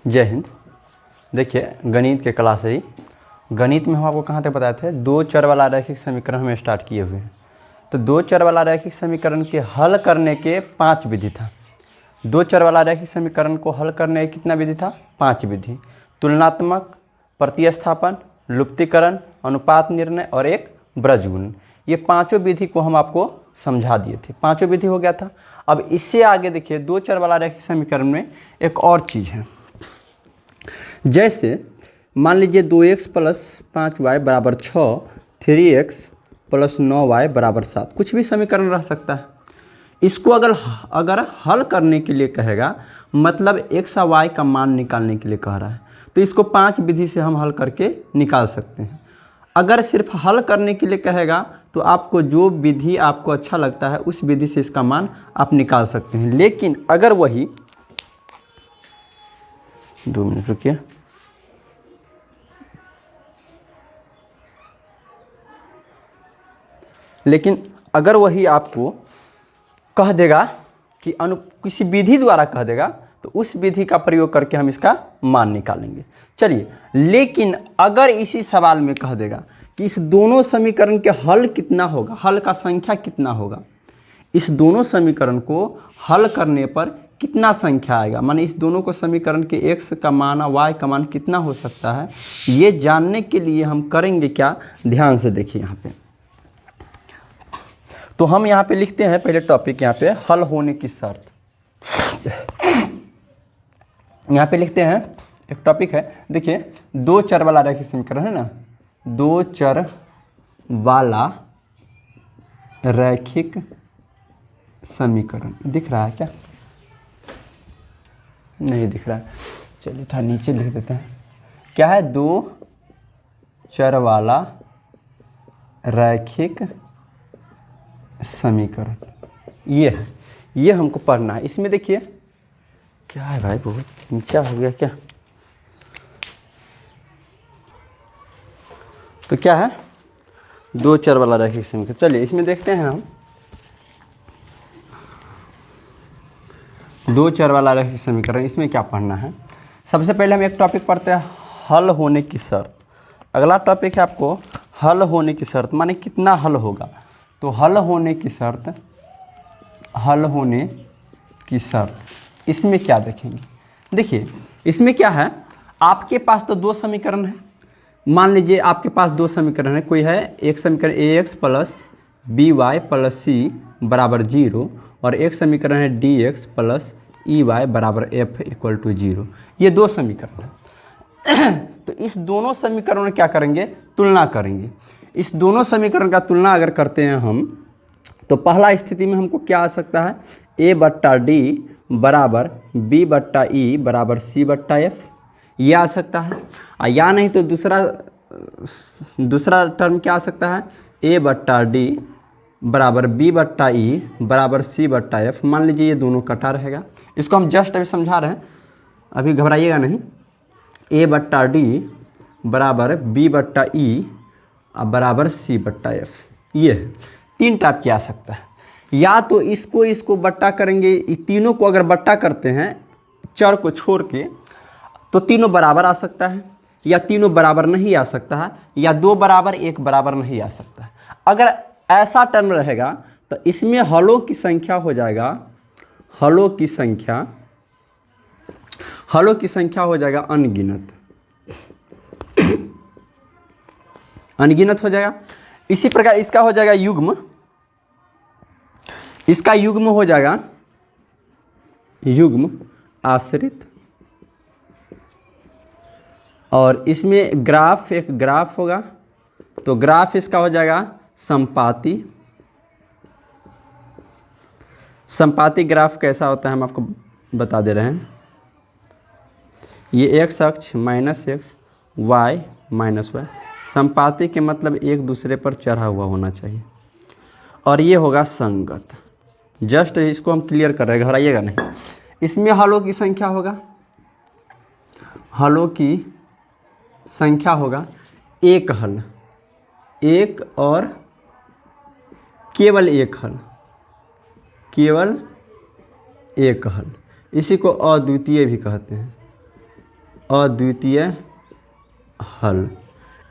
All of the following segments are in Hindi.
जय हिंद। देखिए गणित के क्लास है। गणित में हम आपको कहाँ तक बताए थे, दो चर वाला रैखिक समीकरण हमें स्टार्ट किए हुए हैं। तो दो चर वाला रैखिक समीकरण के हल करने के 5 विधि था। दो चर वाला रैखिक समीकरण को हल करने के कितना विधि था, 5 विधि। तुलनात्मक, प्रतिस्थापन, लुप्तीकरण, अनुपात निर्णय और एक ब्रजगुण। ये पांचों विधि को हम आपको समझा दिए थे। पांचों विधि हो गया था। अब इससे आगे देखिए, दो चर वाला रैखिक समीकरण में एक और चीज़ है। जैसे मान लीजिए 2x प्लस 5y बराबर 6, 3x प्लस 9y बराबर 7, कुछ भी समीकरण रह सकता है। इसको अगर हल करने के लिए कहेगा, मतलब x और y का मान निकालने के लिए कह रहा है, तो इसको 5 विधि से हम हल करके निकाल सकते हैं। अगर सिर्फ हल करने के लिए कहेगा तो आपको जो विधि आपको अच्छा लगता है उस विधि से इसका मान आप निकाल सकते हैं। लेकिन अगर वही 2 मिनट रुकिए। लेकिन अगर वही आपको कह देगा कि किसी विधि द्वारा कह देगा, तो उस विधि का प्रयोग करके हम इसका मान निकालेंगे। चलिए, लेकिन अगर इसी सवाल में कह देगा कि इस दोनों समीकरण के हल कितना होगा, हल का संख्या कितना होगा, इस दोनों समीकरण को हल करने पर कितना संख्या आएगा, माने इस दोनों को समीकरण के x का मान और y का मान कितना हो सकता है, ये जानने के लिए हम करेंगे क्या, ध्यान से देखिए यहाँ पे। तो हम यहाँ पे लिखते हैं पहले टॉपिक, यहाँ पे हल होने की शर्त। यहाँ पे लिखते हैं, एक टॉपिक है, देखिए दो चर वाला रैखिक समीकरण है ना, दो चर वाला रैखिक समीकरण दिख रहा है क्या, नहीं दिख रहा है, चलिए थोड़ा नीचे लिख देते हैं। क्या है, दो चर वाला रैखिक समीकरण, ये है, ये हमको पढ़ना है। इसमें देखिए क्या है भाई, बहुत नीचा हो गया क्या, तो क्या है, दो चर वाला रैखिक समीकरण। चलिए इसमें देखते हैं हम, दो चर वाला रैखिक समीकरण, इसमें क्या पढ़ना है। सबसे पहले हम एक टॉपिक पढ़ते हैं, हल होने की शर्त। अगला टॉपिक है आपको हल होने की शर्त, माने कितना हल होगा। तो हल होने की शर्त, हल होने की शर्त, इसमें क्या देखेंगे, देखिए इसमें क्या है, आपके पास तो दो समीकरण है। मान लीजिए आपके पास दो समीकरण है, कोई है एक समीकरण ax plus by plus c बराबर 0 और एक समीकरण है dx प्लस ey बराबर f इक्वल टू 0। ये दो समीकरण है। तो इस दोनों समीकरणों में क्या करेंगे, तुलना करेंगे। इस दोनों समीकरण का तुलना अगर करते हैं हम, तो पहला स्थिति में हमको क्या आ सकता है, a बट्टा d बराबर b बट्टा e बराबर c बट्टा f, ये आ सकता है। या नहीं तो दूसरा टर्म क्या आ सकता है, a बट्टा d बराबर b बट्टा e बराबर c बट्टा f। मान लीजिए ये दोनों कटा रहेगा, इसको हम जस्ट अभी समझा रहे हैं, अभी घबराइएगा नहीं। a बट्टा d बराबर b बट्टा e बराबर c बट्टा f, ये है। तीन टाइप की आ सकता है, या तो इसको बट्टा करेंगे, तीनों को अगर बट्टा करते हैं चर को छोड़ के, तो तीनों बराबर आ सकता है, या तीनों बराबर नहीं आ सकता है, या दो बराबर एक बराबर नहीं आ सकता है। अगर ऐसा टर्म रहेगा तो इसमें हलों की संख्या हो जाएगा, हलों की संख्या हो जाएगा अनगिनत, अनगिनत हो जाएगा। इसी प्रकार इसका हो जाएगा युग्म, इसका युग्म हो जाएगा युग्म आश्रित, और इसमें ग्राफ, एक ग्राफ होगा, तो ग्राफ इसका हो जाएगा संपाती। संपाती ग्राफ कैसा होता है हम आपको बता दे रहे हैं। ये x अक्ष minus x, y minus y, संपाती के मतलब एक दूसरे पर चढ़ा हुआ होना चाहिए, और ये होगा संगत। जस्ट इसको हम क्लियर कर रहे हैं, घबराइएगा नहीं। इसमें हलों की संख्या होगा, हलों की संख्या होगा एक हल, एक और केवल एक हल, केवल एक हल, इसी को अद्वितीय भी कहते हैं। अद्वितीय हल।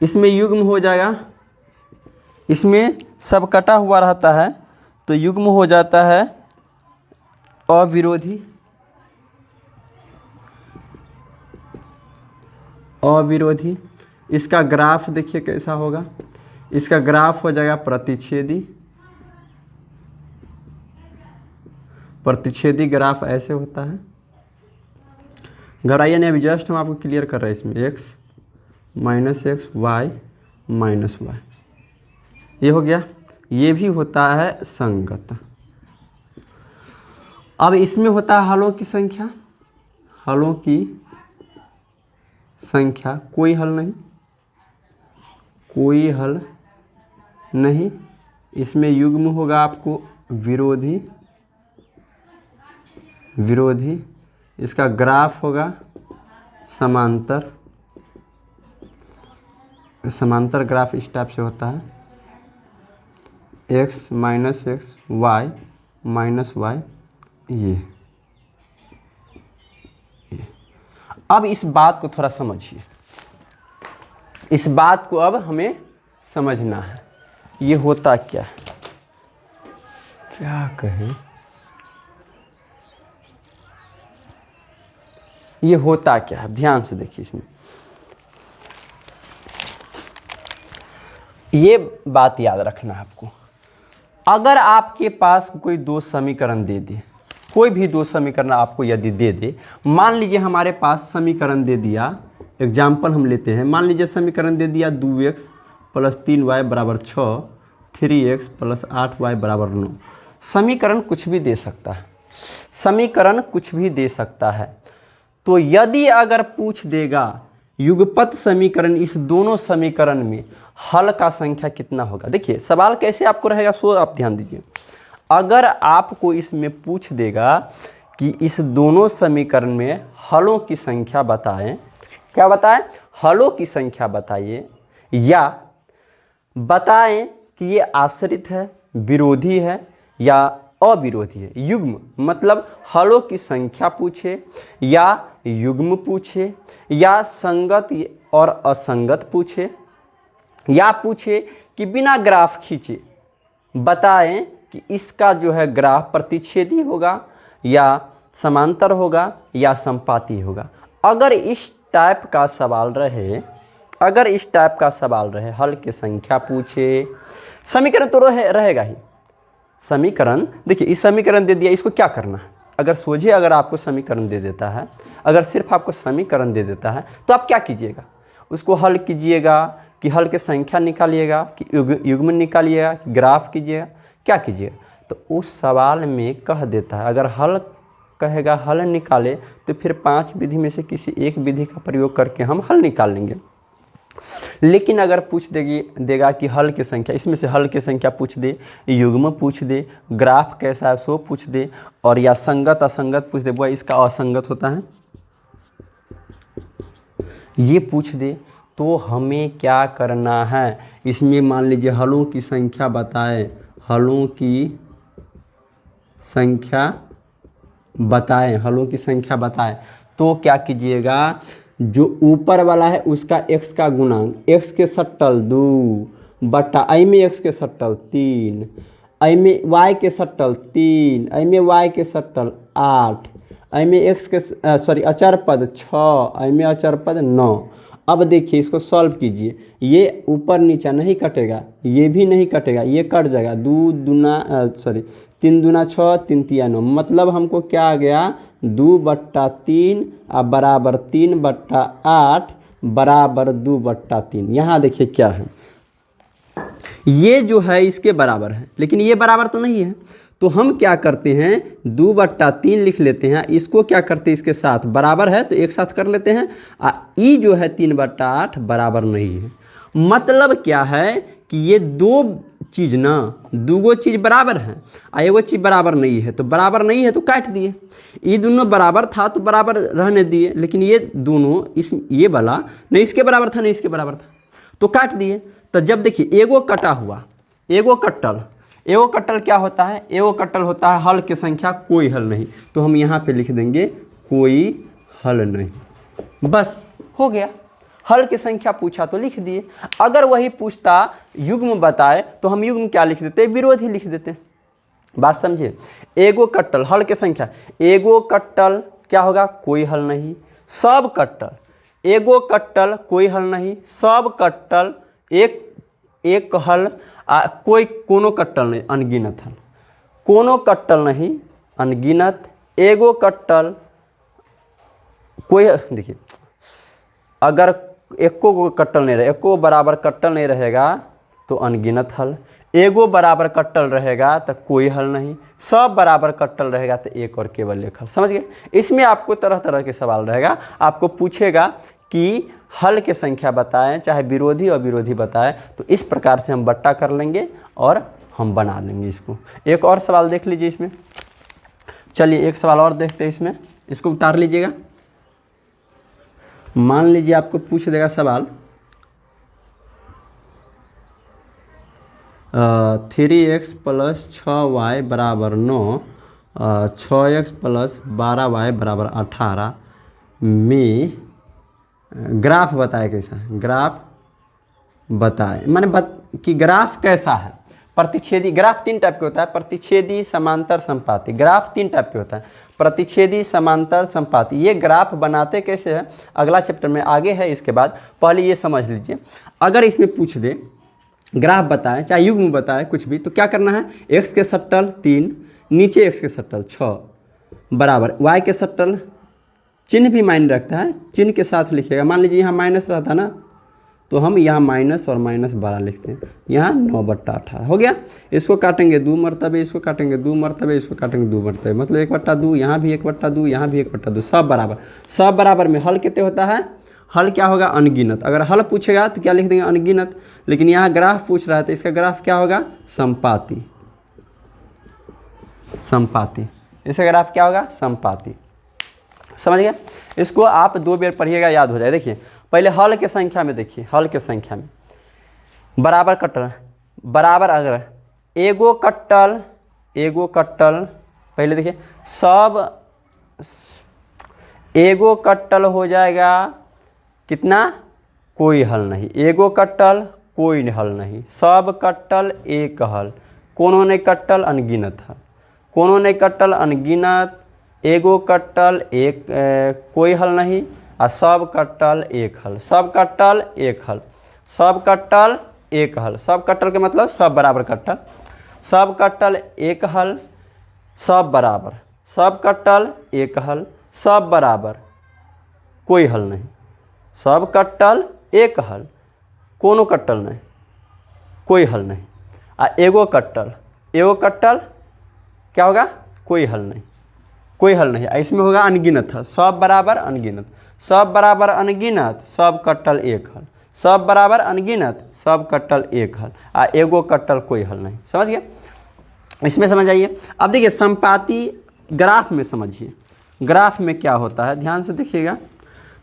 इसमें युग्म हो जाएगा, इसमें सब कटा हुआ रहता है तो युग्म हो जाता है अविरोधी। अविरोधी। इसका ग्राफ देखिए कैसा होगा, इसका ग्राफ हो जाएगा प्रतिच्छेदी। प्रतिच्छेदी ग्राफ ऐसे होता है। घबराइए नहीं, अभी जस्ट हम आपको क्लियर कर रहे हैं। इसमें x minus x y minus y, ये हो गया। ये भी होता है संगत। अब इसमें होता है हलों की संख्या। हलों की संख्या, कोई हल नहीं, कोई हल नहीं। इसमें युग्म होगा आपको विरोधी। विरोधी। इसका ग्राफ होगा समांतर। समांतर ग्राफ इस टाइप से होता है, x minus x y minus y. ये अब इस बात को थोड़ा समझिए, इस बात को अब हमें समझना है। ये होता क्या है, क्या कहें, ये होता क्या है, ध्यान से देखिए। इसमें ये बात याद रखना है आपको। अगर आपके पास कोई दो समीकरण दे दे, कोई भी दो समीकरण आपको यदि दे दे, मान लीजिए हमारे पास समीकरण दे दिया, एग्जाम्पल हम लेते हैं, मान लीजिए समीकरण दे दिया 2x प्लस 3y बराबर 6, 3x प्लस 8y बराबर 9। समीकरण कुछ भी दे सकता है, समीकरण कुछ भी दे सकता है। तो यदि अगर पूछ देगा युगपत समीकरण, इस दोनों समीकरण में हल का संख्या कितना होगा, देखिए सवाल कैसे आपको रहेगा, सो आप ध्यान दीजिए। अगर आपको इसमें पूछ देगा कि इस दोनों समीकरण में हलों की संख्या बताएं, क्या बताएं, हलों की संख्या बताइए, या बताएं कि ये आश्रित है, विरोधी है या अविरोधी है। युग्म मतलब हलों की संख्या पूछे, या युग्म पूछे, या संगत और असंगत पूछे, या पूछे कि बिना ग्राफ खींचे बताएं कि इसका जो है ग्राफ प्रतिच्छेदी होगा या समांतर होगा या संपाती होगा। अगर इस टाइप का सवाल रहे, अगर इस टाइप का सवाल रहे, हल की संख्या पूछे, समीकरण तो रहेगा ही। समीकरण देखिए, इस समीकरण दे दिया, इसको क्या करना है, अगर सोझे अगर आपको समीकरण दे देता है, अगर सिर्फ आपको समीकरण दे देता है तो आप क्या कीजिएगा, उसको हल कीजिएगा कि हल की संख्या निकालिएगा, कि युग्म निकालिएगा, कि ग्राफ कीजिएगा, क्या कीजिएगा। तो उस सवाल में कह देता है, अगर हल कहेगा हल निकाले तो फिर 5 विधि में से किसी एक विधि का प्रयोग करके हम हल निकाल लेंगे। लेकिन अगर पूछ देगा कि हल की संख्या, इसमें से हल की संख्या पूछ दे, युग्म पूछ दे, ग्राफ कैसा है सो पूछ दे, और या संगत असंगत पूछ दे, वो इसका असंगत होता है, ये पूछ दे, तो हमें क्या करना है, इसमें मान लीजिए हलों की संख्या बताए, हलों की संख्या बताएं, हलों की संख्या बताएं, तो क्या कीजिएगा, जो ऊपर वाला है उसका x का गुणांक, x के सट्टल 2 बटा आई में x के सट्टल 3, आई में y के सट्टल 3, आई में y के सट्टल 8, आई में x के अचर पद 6, आई में अचर पद 9। अब देखिए इसको सॉल्व कीजिए, ये ऊपर नीचा नहीं कटेगा, ये भी नहीं कटेगा, ये कट जाएगा, 3 दूना 6, 3 तिया 9, मतलब हमको क्या आ गया, 2/3 बराबर 3/8 बराबर 2/3। यहाँ देखिए क्या है, ये जो है इसके बराबर है, लेकिन ये बराबर तो नहीं है, तो हम क्या करते हैं 2/3 लिख लेते हैं, इसको क्या करते हैं इसके साथ बराबर है तो एक साथ कर लेते हैं, ई जो है 3/8 बराबर नहीं है। मतलब क्या है कि ये दो चीज़ ना, दूगो चीज़ बराबर है और एगो चीज़ बराबर नहीं है, तो बराबर नहीं है तो काट दिए, ये दोनों बराबर था तो बराबर रहने दिए, लेकिन ये दोनों ये वाला नहीं इसके बराबर था नहीं इसके बराबर था तो काट दिए। तो जब देखिए एगो कटा हुआ, एगो कट्टल क्या होता है, एगो कट्टल होता है हल की संख्या कोई हल नहीं, तो हम यहाँ पे लिख देंगे कोई हल नहीं, बस हो गया। हल की संख्या पूछा तो लिख दिए। अगर वही पूछता युग्म बताए तो हम युग्म क्या लिख देते, विरोधी लिख देते। बात समझिए। एगो कट्टल हल की संख्या, एगो कट्टल क्या होगा, कोई हल नहीं। सब कट्टल, एगो कट्टल कोई हल नहीं, सब कट्टल एक हल, कोई कोनो कट्टल नहीं, अनगिनत हल। कोनो कट्टल नहीं, अनगिनत। एगो कट्टल कोई, देखिए अगर एको को कट्टल नहीं रहे, एको बराबर कट्टल नहीं रहेगा तो अनगिनत हल। एगो बराबर कट्टल रहेगा तो कोई हल नहीं। सब बराबर कट्टल रहेगा तो एक और केवल एक हल। समझ गए। इसमें आपको तरह तरह के सवाल रहेगा। आपको पूछेगा कि हल की संख्या बताएं, चाहे विरोधी और विरोधी बताएं, तो इस प्रकार से हम बट्टा कर लेंगे और हम बना देंगे इसको। एक और सवाल देख लीजिए इसमें। चलिए एक सवाल और देखते हैं इसमें, इसको उतार लीजिएगा। मान लीजिए आपको पूछ देगा सवाल 3x + 6y = 9, 6x + 12y = 18 में ग्राफ बताए कैसा है। ग्राफ बताए माने कि ग्राफ कैसा है। प्रतिच्छेदी ग्राफ 3 टाइप के होता है, प्रतिच्छेदी, समांतर, संपाती। ग्राफ 3 टाइप के होता है, प्रतिच्छेदी, समांतर, संपाती। ये ग्राफ बनाते कैसे हैं अगला चैप्टर में आगे है, इसके बाद पहले ये समझ लीजिए। अगर इसमें पूछ दे ग्राफ बताएं, चाहे युग्म बताए, कुछ भी, तो क्या करना है, x के सट्टल 3, नीचे x के सट्टल 6 बराबर y के सट्टल, चिन्ह भी मायने रखता है, चिन्ह के साथ लिखिएगा। मान लीजिए यहाँ माइनस रहता ना, तो हम यहाँ माइनस और -12 लिखते हैं। यहाँ 9/18 हो गया। इसको काटेंगे 2 मरतबे, इसको काटेंगे 2 मरतबे, इसको काटेंगे 2 मरतबे, मतलब 1/2, यहाँ भी 1/2, यहाँ भी 1/2, सब बराबर। सब बराबर में हल कितने होता है, हल क्या होगा, अनगिनत। अगर हल पूछेगा तो क्या लिख देंगे, अनगिनत। लेकिन यहाँ ग्राफ पूछ रहा है तो इसका ग्राफ क्या होगा, संपाती। संपाती, इसका ग्राफ क्या होगा, संपाती। समझ गया। इसको आप 2 बार पढ़िएगा, याद हो जाए। देखिए पहले हल के संख्या में, देखिए हल के संख्या में बराबर कट्टल, बराबर अगर एगो कट्टल, एगो कट्टल, पहले देखिए सब एगो कट्टल हो जाएगा कितना, कोई हल नहीं। एगो कट्टल कोई हल नहीं, सब कट्टल एक हल, कोनो नहीं कट्टल अनगिनत हल, कोनो नहीं कट्टल अनगिनत, एगो कट्टल एक कोई हल नहीं, और सब कट्टल एक हल, सब कट्टल एक हल, सब कट्टल एक हल। सब कट्टल के मतलब सब बराबर कट्टल, सब कट्टल एक हल, सब बराबर, सब कट्टल एक हल, सब बराबर, कोई हल नहीं, सब कट्टल एक हल, कोनो कट्टल नहीं, कोई हल नहीं। आ एगो कट्टल, एगो कट्टल क्या होगा, कोई हल नहीं, कोई हल नहीं। इसमें होगा अनगिनत हल, सब बराबर अनगिनत, सब बराबर अनगिनत, सब कट्टल एक हल, सब बराबर अनगिनत, सब कट्टल एक हल, आ एगो कट्टल कोई हल नहीं। समझ गया। इसमें समझ आइए। अब देखिए संपाती ग्राफ में समझिए, ग्राफ में क्या होता है, ध्यान से देखिएगा।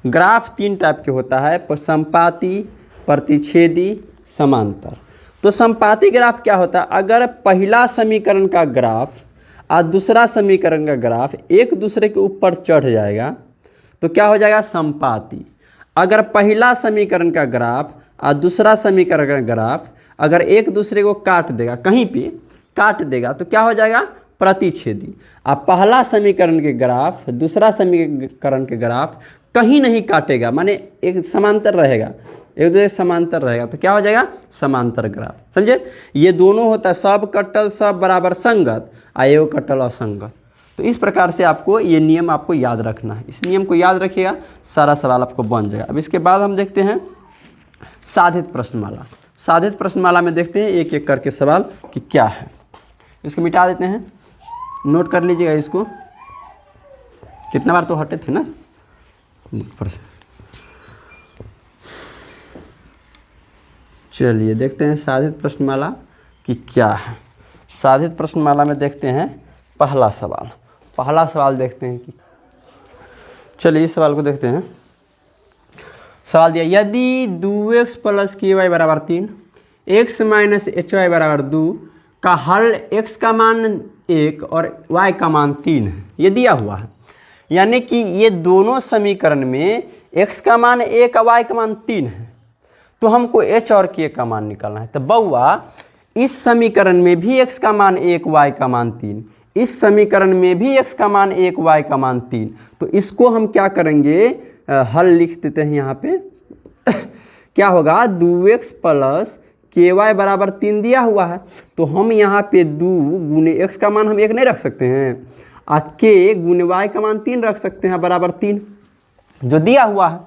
ग्राफ 3 टाइप के होता है, संपाती, प्रतिच्छेदी, समांतर। तो संपाती ग्राफ क्या होता है, अगर पहला समीकरण का ग्राफ और दूसरा समीकरण का ग्राफ एक दूसरे के ऊपर चढ़ जाएगा तो क्या हो जाएगा, संपाती। अगर पहला समीकरण का ग्राफ और दूसरा समीकरण का ग्राफ अगर एक दूसरे को काट देगा, कहीं पे काट देगा, तो क्या हो जाएगा, प्रतिच्छेदी। अब पहला समीकरण के ग्राफ दूसरा समीकरण के ग्राफ कहीं नहीं काटेगा, माने एक समांतर रहेगा, एक दूसरे समांतर रहेगा, तो क्या हो जाएगा, समांतर ग्राफ। समझे। ये दोनों होता है सब कट्टल सब बराबर संगत, एगो कट्टल असंगत। तो इस प्रकार से आपको ये नियम आपको याद रखना है। इस नियम को याद रखिएगा, सारा सवाल आपको बन जाएगा। अब इसके बाद हम देखते हैं साधित प्रश्नमाला। साधित प्रश्नमाला में देखते हैं एक एक करके सवाल कि क्या है। इसको मिटा देते हैं, नोट कर लीजिएगा इसको। कितना बार तो हटे थे ना प्रश्न। चलिए देखते हैं साधित प्रश्नमाला कि क्या है। साधित प्रश्नमाला में देखते हैं पहला सवाल। पहला सवाल देखते हैं कि, चलिए इस सवाल को देखते हैं। सवाल दिया, यदि 2x + ky = 3, x - hy = 2 का हल x का मान 1 और y का मान 3 है, ये दिया हुआ है। यानी कि ये दोनों समीकरण में x का मान 1 y का मान 3 है, तो हमको h और k का मान निकालना है। तो बउआ इस समीकरण में भी x का मान 1 y का मान 3, इस समीकरण में भी x का मान 1 y का मान 3, तो इसको हम क्या करेंगे, हल लिख देते हैं यहाँ पे। क्या होगा, 2x प्लस ky बराबर 3 दिया हुआ है, तो हम यहाँ पे 2 गुने x का मान हम 1 नहीं रख सकते हैं, और k गुने y का मान 3 रख सकते हैं बराबर 3 जो दिया हुआ है।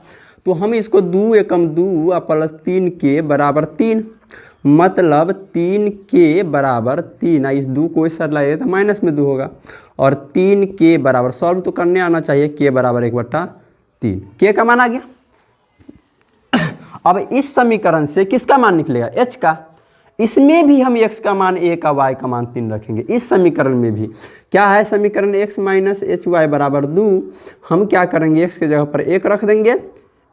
तो हम इसको 2 एकम 2 और प्लस 3k बराबर 3, मतलब 3k बराबर 3, इस 2 को इस साइड लाइए तो माइनस में 2 होगा, और 3k बराबर, सॉल्व तो करने आना चाहिए, k बराबर 1/3, k का मान आ गया। अब इस समीकरण से किसका मान निकलेगा, h का। इसमें भी हम x का मान 1 और y का मान 3 रखेंगे। इस समीकरण में भी क्या है, समीकरण x माइनस एच वाई बराबर 2, हम क्या करेंगे, x के जगह पर 1 रख देंगे,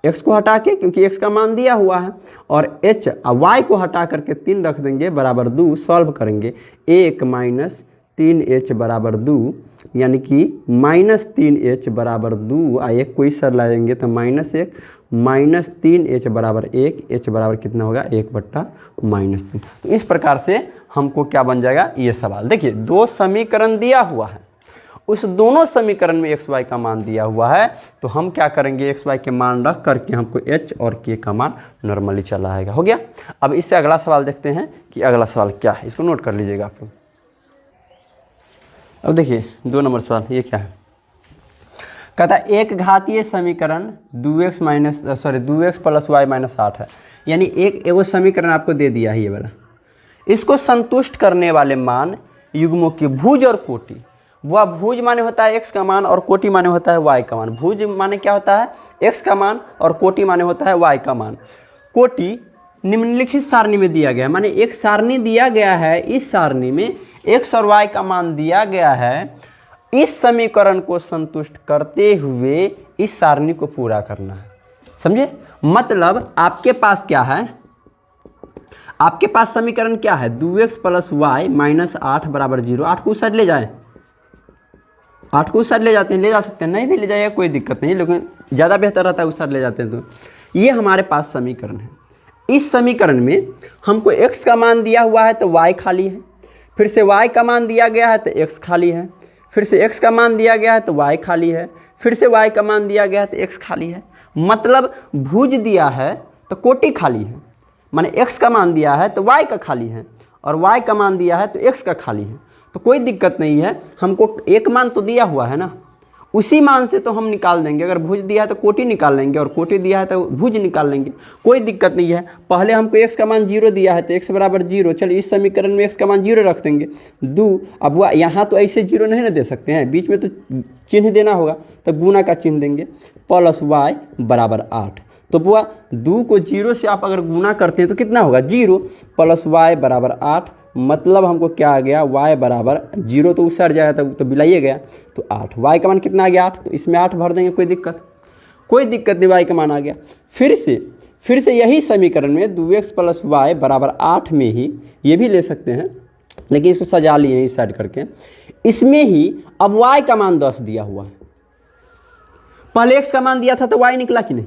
x को हटा के, क्योंकि x का मान दिया हुआ है, और h और y को हटा करके 3 रख देंगे बराबर 2। सॉल्व करेंगे, 1 माइनस 3h बराबर 2, यानी कि माइनस 3h बराबर 2, और 1 को इस साइड लाएंगे तो -1, माइनस 3h बराबर 1, h बराबर कितना होगा, 1/-3। तो इस प्रकार से हमको क्या बन जाएगा ये सवाल। देखिए 2 समीकरण दिया हुआ है, उस दोनों समीकरण में x y का मान दिया हुआ है, तो हम क्या करेंगे, x y के मान रख करके हमको h और k का मान नॉर्मली चला आएगा। हो गया। अब इससे अगला सवाल देखते हैं कि अगला सवाल क्या है, इसको नोट कर लीजिएगा आप लोग। अब देखिए 2 नंबर सवाल, ये क्या है, कहता है एक घातीय समीकरण 2x प्लस y माइनस 8 है, यानी एगो समीकरण आपको दे दिया है ये वाला, इसको संतुष्ट करने वाले मान युग्मों के भुज और कोटि। वह भुज माने होता है x का मान और कोटि माने होता है y का मान। भुज माने क्या होता है, x का मान, और कोटि माने होता है y का मान। कोटि निम्नलिखित सारणी में दिया गया है, माने एक सारणी दिया गया है, इस सारणी में x और y का मान दिया गया है, इस समीकरण को संतुष्ट करते हुए इस सारणी को पूरा करना है। समझे, मतलब आपके पास क्या है, आपके पास समीकरण क्या है, 2x प्लस वाई माइनस 8 बराबर 0। 8 को उस साइड ले जाए, 8 को उस साइड ले जाते हैं, ले जा सकते हैं, नहीं भी ले जाइए कोई दिक्कत नहीं, लेकिन ज़्यादा बेहतर रहता है उस साइड ले जाते हैं। तो ये हमारे पास समीकरण है। इस समीकरण में हमको x का मान दिया हुआ है तो y खाली है, फिर से y का मान दिया गया है तो x खाली है, फिर से x का मान दिया गया है तो y खाली है, फिर से y का मान दिया गया है तो x खाली है। मतलब भुज दिया है तो कोटि खाली है, माने x का मान दिया है तो y का खाली है, और y का मान दिया है तो x का खाली है। तो कोई दिक्कत नहीं है, हमको एक मान तो दिया हुआ है ना, उसी मान से तो हम निकाल देंगे। अगर भुज दिया है तो कोटि निकाल लेंगे, और कोटि दिया है तो भुज निकाल लेंगे, कोई दिक्कत नहीं है। पहले हमको x का मान 0 दिया है तो x बराबर 0, चलिए इस समीकरण में x का मान 0 रख देंगे 2। अब वह यहाँ तो ऐसे 0 नहीं ना दे सकते हैं, बीच में तो चिन्ह देना होगा, तो गुना का चिन्ह देंगे, प्लस y बराबर 8। तो बुआ 2 को 0 से आप अगर गुना करते हैं तो कितना होगा, 0 प्लस y बराबर 8, मतलब हमको क्या आ गया, y बराबर 0 तो उस साइड जाएगा तो बिलाइए गया, तो 8। y का मान कितना आ गया, 8, तो इसमें 8 भर देंगे, कोई दिक्कत नहीं, y का मान आ गया। फिर से यही समीकरण में 2x प्लस वाई बराबर 8 में ही ये भी ले सकते हैं, लेकिन इसको सजा लिए इस साइड करके, इसमें ही अब y का मान 10 दिया हुआ है। पहले x का मान दिया था तो y निकला कि नहीं,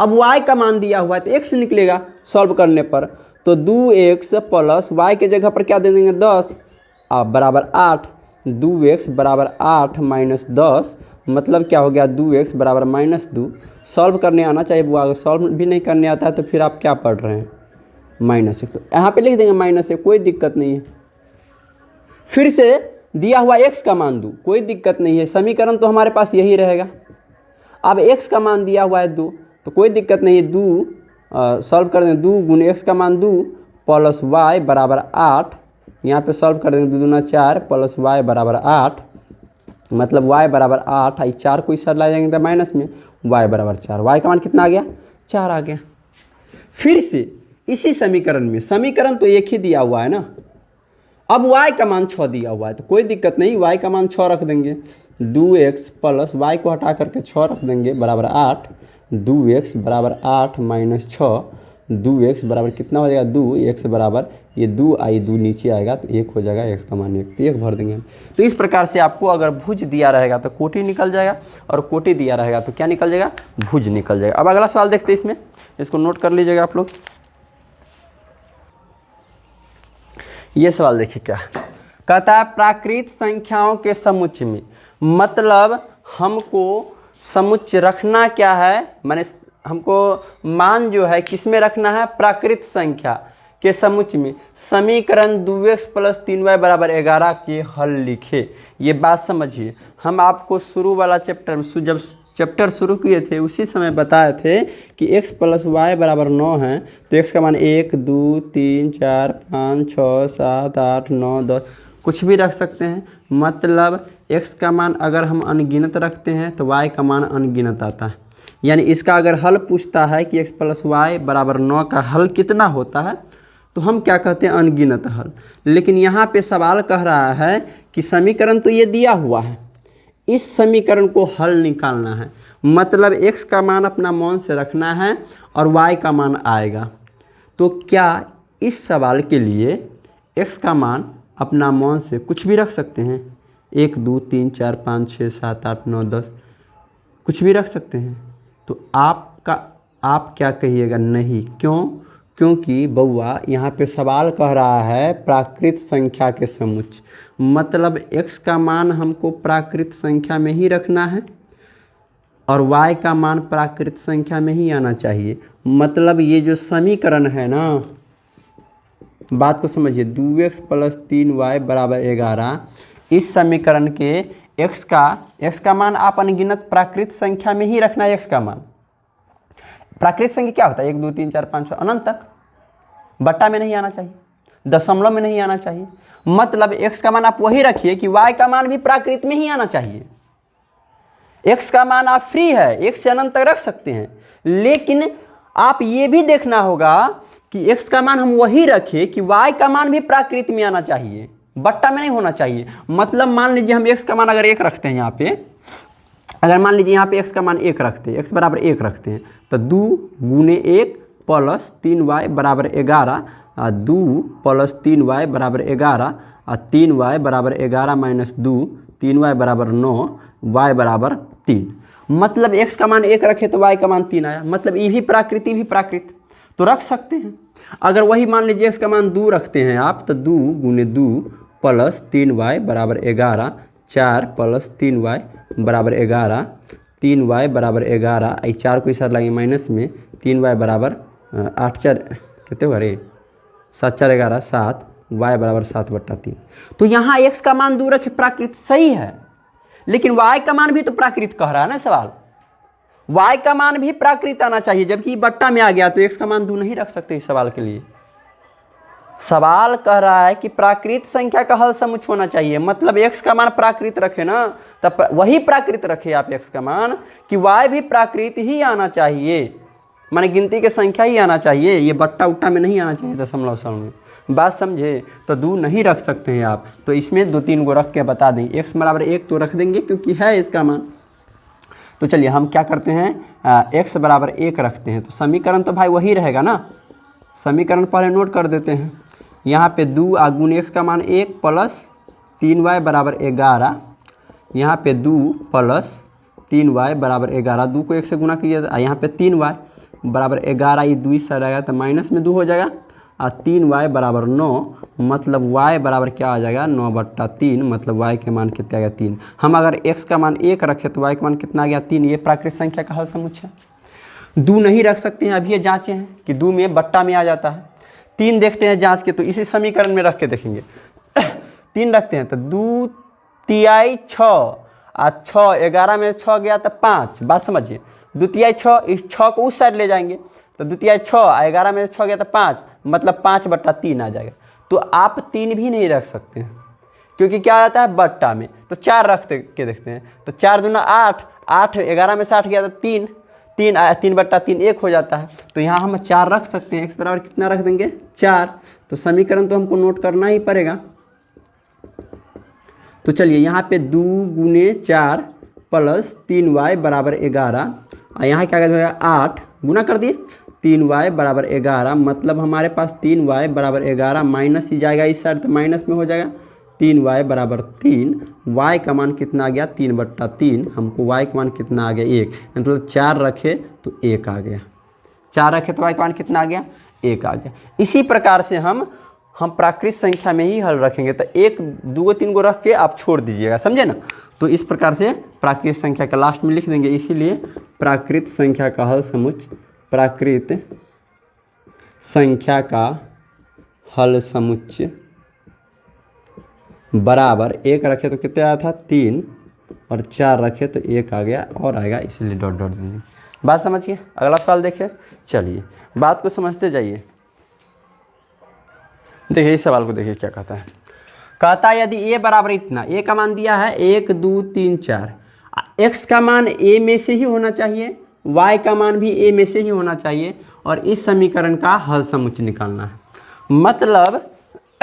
अब y का मान दिया हुआ है तो x निकलेगा सॉल्व करने पर। तो 2x प्लस y के जगह पर क्या दे देंगे, 10 बराबर 8, 2x बराबर 8 माइनस 10, मतलब क्या हो गया, 2x बराबर -2। सॉल्व करने आना चाहिए बुआ, अगर सॉल्व भी नहीं करने आता है तो फिर आप क्या पढ़ रहे हैं, -1, तो यहाँ पे लिख देंगे -1, कोई दिक्कत नहीं है। फिर से दिया हुआ x का मान 2, कोई दिक्कत नहीं है, समीकरण तो हमारे पास यही रहेगा। अब x का मान दिया हुआ है 2, तो कोई दिक्कत नहीं है, 2 सॉल्व कर देंगे, 2 गुने x का मान 2 प्लस y बराबर 8, यहाँ पे सॉल्व कर देंगे, 2 दूना 4 प्लस y बराबर 8, मतलब y बराबर 8, 4 को इस साइड ला जाएंगे तो माइनस में, y बराबर 4, y का मान कितना आ गया, 4 आ गया। फिर से इसी समीकरण में, समीकरण तो एक ही दिया हुआ है ना, अब y का मान 6 दिया हुआ है, तो कोई दिक्कत नहीं, y का मान 6 रख देंगे, 2x प्लस y को हटा करके 6 रख देंगे बराबर 8, 2x बराबर 8 माइनस 6, दो एक्स बराबर कितना हो जाएगा, 2 एक्स बराबर ये 2 आई 2 नीचे आएगा तो 1 हो जाएगा, एक्स का मान 1, तो 1 भर देंगे हम। तो इस प्रकार से आपको अगर भुज दिया रहेगा तो कोटि निकल जाएगा, और कोटि दिया रहेगा तो क्या निकल जाएगा, भुज निकल जाएगा। अब अगला सवाल देखते हैं, इसमें इसको नोट कर लीजिएगा आप लोग। ये सवाल देखिए क्या है, कहता है प्राकृत संख्याओं के समुच्चय में, मतलब हमको समुच्चय रखना क्या है, माने हमको मान जो है किस में रखना है, प्राकृत संख्या के समुच्चय में समीकरण 2x + 3y = 11 के हल लिखे। ये बात समझिए, हम आपको शुरू वाला चैप्टर में जब चैप्टर शुरू किए थे उसी समय बताए थे कि x + y = 9 है, तो x का मान 1 2 3 4 5 6 7 8 9 10 कुछ भी रख सकते हैं। मतलब x का मान अगर हम अनगिनत रखते हैं तो y का मान अनगिनत आता है। यानी इसका अगर हल पूछता है कि x + y = 9 का हल कितना होता है, तो हम क्या कहते हैं, अनगिनत हल। लेकिन यहाँ पे सवाल कह रहा है कि समीकरण तो ये दिया हुआ है, इस समीकरण को हल निकालना है। मतलब x का मान अपना मान से रखना है और y का मान आएगा। तो क्या इस सवाल के लिए x का मान अपना मान से कुछ भी रख सकते हैं, 1 2 3 4 5 6 7 8 9 10 कुछ भी रख सकते हैं? तो आप क्या कहिएगा, नहीं। क्यों? क्योंकि बउआ यहाँ पे सवाल कह रहा है प्राकृत संख्या के समुच्चय, मतलब x का मान हमको प्राकृत संख्या में ही रखना है और y का मान प्राकृत संख्या में ही आना चाहिए। मतलब ये जो समीकरण है ना, बात को समझिए, 2x + 3y = 11, इस समीकरण के x का मान आप अनगिनत प्राकृत संख्या में ही रखना है। x का मान प्राकृत संख्या क्या होता है, 1 2 3 4 5 6 अनंत तक, बट्टा में नहीं आना चाहिए, दशमलव में नहीं आना चाहिए। मतलब x का मान आप वही रखिए कि y का मान भी प्राकृत में ही आना चाहिए। x का मान आप फ्री है, 1 से अनंत तक रख सकते हैं, लेकिन आप ये भी देखना होगा कि x का मान हम वही रखें कि y का मान भी प्राकृत में आना चाहिए, बट्टा में नहीं होना चाहिए। मतलब मान लीजिए हम x का मान अगर 1 रखते हैं, यहाँ पे अगर मान लीजिए यहाँ पे x का मान 1 रखते हैं, x बराबर 1 रखते हैं, तो 2 × 1 + 3y = 11, 2 + 3y = 11, 3y = 11 - 2, 3y = 9, y = 3। मतलब x का मान 1 रखे तो y का मान 3 आया। मतलब ये भी प्राकृत तो रख सकते हैं। अगर वही मान लीजिए x का मान 2 रखते हैं आप, तो 2 × 2 + 3y = 11, 4 + 3y = 11, 3y = 11, 4 को इधर लाएंगे माइनस में, 3y = 8 4 कितने होगा रे, 7 4 11 7, y = 7/3। तो यहाँ x का मान 2 रखे, प्राकृत सही है, लेकिन y का मान भी तो प्राकृत कह रहा है ना सवाल, y का मान भी प्राकृत आना चाहिए, जबकि बट्टा में आ गया तो x का मान 2 नहीं रख सकते इस सवाल के लिए। सवाल कह रहा है कि प्राकृत संख्या का हल समुच्चय होना चाहिए, मतलब x का मान प्राकृत रखे ना, तब वही प्राकृत रखे आप x का मान कि y भी प्राकृत ही आना चाहिए, माने गिनती के संख्या ही आना चाहिए, ये बट्टा उट्टा में नहीं आना चाहिए दशमलव स्थान में। बात समझे? तो 2 नहीं रख सकते हैं आप, तो इसमें 2 3 को रख के बता दें। x = 1 तो रख देंगे क्योंकि है इसका मान। तो चलिए हम क्या करते हैं, x = 1 रखते हैं, तो समीकरण तो भाई वही रहेगा ना। समीकरण पहले नोट कर देते हैं। यहाँ पे 2 × x का मान 1 + 3y = 11, यहाँ पे 2 + 3y = 11, 2 को 1 से गुना कीजिए, यहाँ पे 3y = 11, ये 2 इस साइड आएगा तो माइनस में 2 हो जाएगा, और 3y = 9, मतलब y बराबर क्या आ जाएगा, 9/3, मतलब y के मान कितना आ गया, 3। हम अगर x का मान 1 रखें तो y का मान कितना आ गया, 3। ये प्राकृत संख्या का हल समुच्चय। 2 नहीं रख सकते हैं, अभी ये जाँचे हैं कि 2 में बट्टा में आ जाता है। 3 देखते हैं जाँच के, तो इसी समीकरण में रख के देखेंगे। 3 रखते हैं तो 2 तिहाई 6, और 6 11 में 6 गया तो 5। बात समझिए, 2 तिहाई 6, इस 6 को उस साइड ले जाएंगे तो 2 तिहाई 6, 11 में 6 गया तो 5, मतलब 5/3 आ जाएगा। तो आप 3 भी नहीं रख सकते हैं क्योंकि क्या आता है बट्टा में। तो 4 रख के देखते हैं, तो 4 दूना 8, 8 11 में 60 गया तो 3, 3/3 1 हो जाता है। तो यहाँ हम 4 रख सकते हैं। x बराबर कितना रख देंगे, 4। तो समीकरण तो हमको नोट करना ही पड़ेगा। तो चलिए यहाँ पे 2 × 4 + 3y = 11, और यहाँ क्या हो जाएगा 8, गुना कर दिए, 3y बराबर 11, मतलब हमारे पास 3y बराबर 11 माइनस ही जाएगा इस साइड तो माइनस में हो जाएगा, 3y बराबर 3, y का मान कितना आ गया 3/3, हमको y का मान कितना आ गया 1, मतलब 4 रखे तो 1 आ गया, 4 रखे तो y का मान कितना आ गया 1 आ गया। इसी प्रकार से हम प्राकृत संख्या में ही हल रखेंगे, तो 1 2 3 को रख के आप छोड़ दीजिएगा, समझे ना। तो इस प्रकार से प्राकृत संख्या का लास्ट में लिख देंगे, इसीलिए प्राकृत संख्या का हल समुच्चय, प्राकृत संख्या का हल समुच्चय बराबर 1 रखे तो कितना आया था 3 और 4 रखे तो 1 आ गया और आएगा, इसलिए डॉट डॉट दीजिए। बात समझिए। अगला सवाल देखिए, चलिए बात को समझते जाइए। देखिए इस सवाल को देखिए क्या कहता है। कहता है यदि a बराबर इतना, a का मान दिया है 1 2 3 4, x का मान a में से ही होना चाहिए, y का मान भी a में से ही होना चाहिए, और इस समीकरण का हल समुच्चय निकालना है। मतलब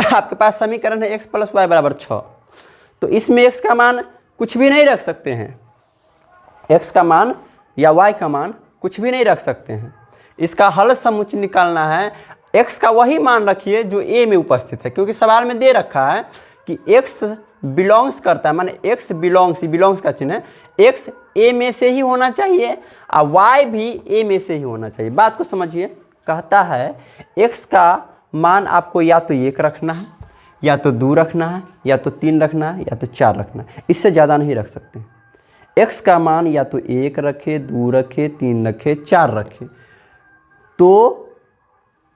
आपके पास समीकरण है x + y बराबर 6, तो इसमें x का मान कुछ भी नहीं रख सकते हैं, x का मान या y का मान कुछ भी नहीं रख सकते हैं। इसका हल समुच्चय निकालना है, x का वही मान रखिए जो a में उपस्थित है, क्योंकि सवाल में दे रखा है कि x बिलोंग्स करता है, माने x बिलोंग्स का चिन्ह है, x a में से ही होना चाहिए और y भी a में से ही होना चाहिए। बात को समझिए। कहता है x का मान आपको या तो 1 रखना है, या तो 2 रखना है, या तो 3 रखना है, या तो 4 रखना है, इससे ज़्यादा नहीं रख सकते। x का मान या तो 1 रखे, 2 रखे, 3 रखे, 4 रखे तो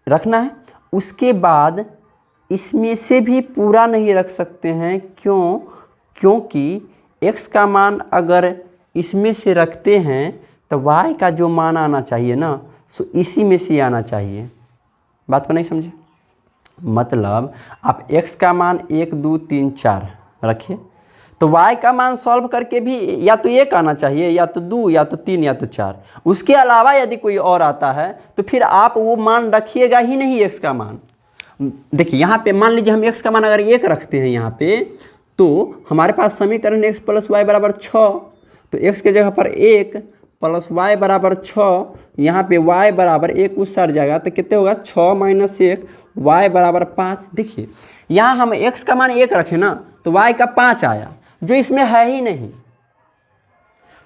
रखना है। उसके बाद इसमें से भी पूरा नहीं रख सकते हैं, क्योंकि x का मान अगर इसमें से रखते हैं तो y का जो मान आना चाहिए ना, सो इसी में से आना चाहिए। बात को नहीं समझे। मतलब आप x का मान 1 2 3 4 रखिए, तो y का मान सॉल्व करके भी या तो 1 आना चाहिए, या तो 2, या तो 3, या तो 4। उसके अलावा यदि कोई और आता है तो फिर आप वो मान रखिएगा ही नहीं x का मान। देखिए यहाँ पे मान लीजिए हम x का मान अगर 1 रखते हैं यहाँ पे, तो हमारे पास समीकरण x + y बराबर 6, तो x के जगह पर 1 + y बराबर 6, यहाँ पे y बराबर 1 उस साइड जाएगा तो कितने होगा 6 - 1 y बराबर 5। देखिए यहाँ हम x का मान 1 रखें ना तो y का 5 आया, जो इसमें है ही नहीं,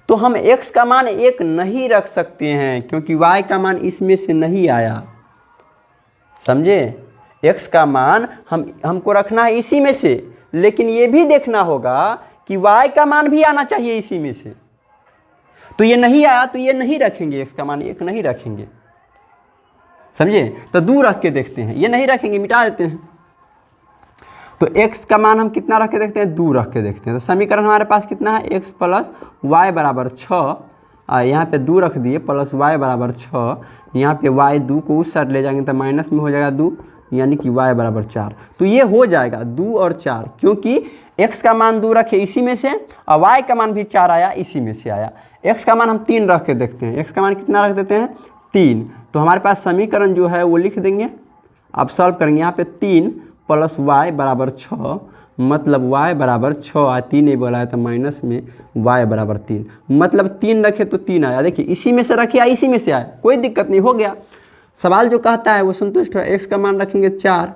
तो हम x का मान 1 नहीं रख सकते हैं, क्योंकि y का मान इसमें से नहीं आया, समझे। x का मान हमको रखना है इसी में से, लेकिन ये भी देखना होगा कि y का मान भी आना चाहिए इसी में से। तो ये नहीं आया तो ये नहीं रखेंगे, x का मान 1 नहीं रखेंगे, समझे। तो 2 रख के देखते हैं, ये नहीं रखेंगे, मिटा देते हैं। तो x का मान हम कितना रख के देखते हैं 2 रख के देखते हैं। तो समीकरण हमारे पास कितना है x + y बराबर 6, यहाँ पे 2 रख दिए + y बराबर 6, यहाँ पे y 2 को उस साइड ले जाएंगे तो माइनस में हो जाएगा 2, यानी कि y बराबर 4। तो ये हो जाएगा 2 और 4, क्योंकि x का मान 2 रखे इसी में से और y का मान भी 4 आया इसी में से आया। x का मान हम 3 रख के देखते हैं, x का मान कितना रख देते हैं 3, तो हमारे पास समीकरण जो है वो लिख देंगे। आप सॉल्व करेंगे, यहाँ पे 3 + y बराबर 6, मतलब y बराबर 6 3 नहीं बोला है तो माइनस में y बराबर 3, मतलब 3 रखे तो 3 आया। देखिए इसी में से रखे इसी में से आया, कोई दिक्कत नहीं, हो गया। सवाल जो कहता है वो संतुष्ट है। x का मान रखेंगे 4,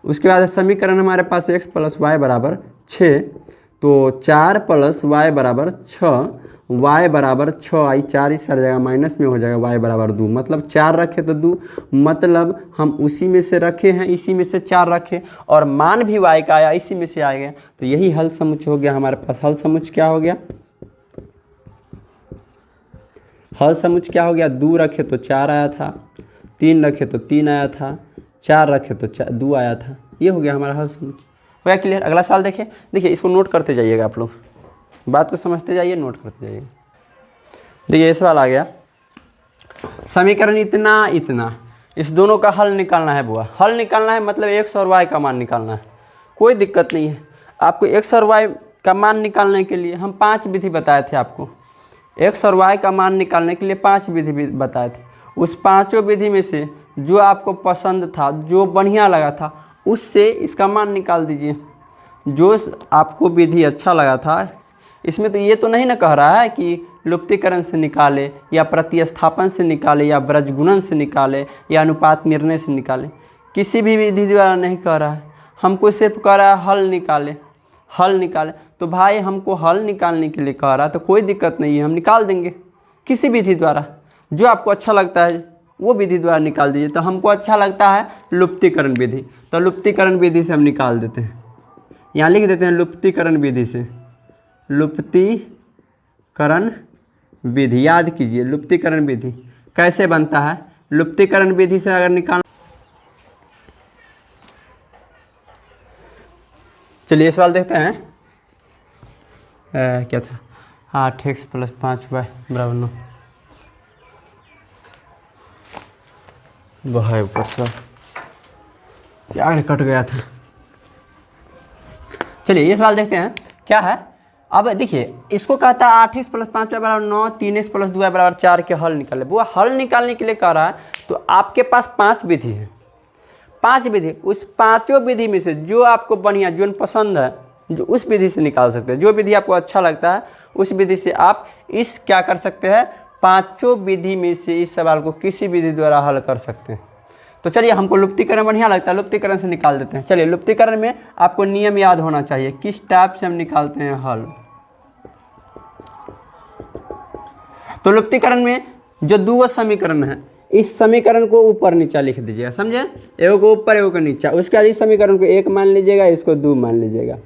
उसके बाद समीकरण हमारे पास x + y बराबर 6, तो 4 + y बराबर 6, y बराबर 6 आई 4 इस साइड जाएगा माइनस में हो जाएगा y बराबर 2, मतलब 4 रखे तो 2, मतलब हम उसी में से रखे हैं इसी में से 4 रखे, और मान भी y का आया इसी में से आएगा। तो यही हल समुच्चय हो गया हमारे पास। हल समुच्चय क्या हो गया, हल समुच्चय क्या हो गया, 2 रखे तो 4 आया था, 3 रखे तो 3 आया था, 4 रखे तो 2 आया था। ये हो गया हमारा हल समुच्चय। हो गया क्लियर। अगला सवाल देखिए। देखिए इसको नोट करते जाइएगा, आप लोग बात को समझते जाइए, नोट करते जाइए। देखिए ये सवाल आ गया, समीकरण इतना इतना, इस दोनों का हल निकालना है बुआ। हल निकालना है मतलब x और y का मान निकालना है, कोई दिक्कत नहीं है। आपको x और y का मान निकालने के लिए हम 5 विधि बताए थे आपको। x और y का मान निकालने के लिए 5 विधि बताए थे। उस 5 विधि में से जो आपको पसंद था, जो बढ़िया लगा था, उससे इसका मान निकाल दीजिए। जो आपको विधि अच्छा लगा था इसमें तो ये तो नहीं ना कह रहा है कि लुप्तीकरण से निकाले या प्रतिस्थापन से निकाले या ब्रजगुणन से निकाले या अनुपात निर्णय से निकाले, किसी भी विधि द्वारा नहीं कह रहा है। हमको सिर्फ कह रहा है हल निकाले, हल निकाले। तो भाई हमको हल निकालने के लिए कह रहा है तो कोई दिक्कत नहीं है, हम निकाल देंगे किसी विधि द्वारा, जो आपको अच्छा लगता है वो विधि द्वारा निकाल दीजिए। तो हमको अच्छा लगता है लुप्तीकरण विधि, तो लुप्तीकरण विधि से हम निकाल देते हैं। यहाँ लिख देते हैं लुप्तीकरण विधि से, लुप्तीकरण विधि। याद कीजिए लुप्तीकरण विधि कैसे बनता है। लुप्तीकरण विधि से अगर निकाल, चलिए सवाल देखते हैं। क्या था, 8x + 5y = 9। वह ऊपर से क्या कट गया था। चलिए ये सवाल देखते हैं क्या है। अब देखिए इसको कहता है 8x + 5y = 9, 3x + 2y = 4 के हल निकाले। वो हल निकालने के लिए कह रहा है तो आपके पास 5 विधि है, 5 विधि। उस पांचों विधि में से जो आपको बढ़िया, जो पसंद है, जो उस विधि से निकाल सकते हैं। जो विधि आपको अच्छा लगता है उस विधि से आप इस क्या कर सकते हैं, पांचों विधि में से इस सवाल को किसी विधि द्वारा हल कर सकते हैं। तो चलिए हमको लुप्तीकरण बढ़िया लगता है, लुप्तीकरण से निकाल देते हैं। चलिए लुप्तीकरण में आपको नियम याद होना चाहिए, किस टाइप से हम निकालते हैं हल। तो लुप्तीकरण में जो दो समीकरण है, इस समीकरण को ऊपर नीचा लिख दीजिएगा, समझे, एगो को ऊपर एगो को नीचा। उसके बाद इस समीकरण को 1 मान लीजिएगा, इसको 2 मान लीजिएगा।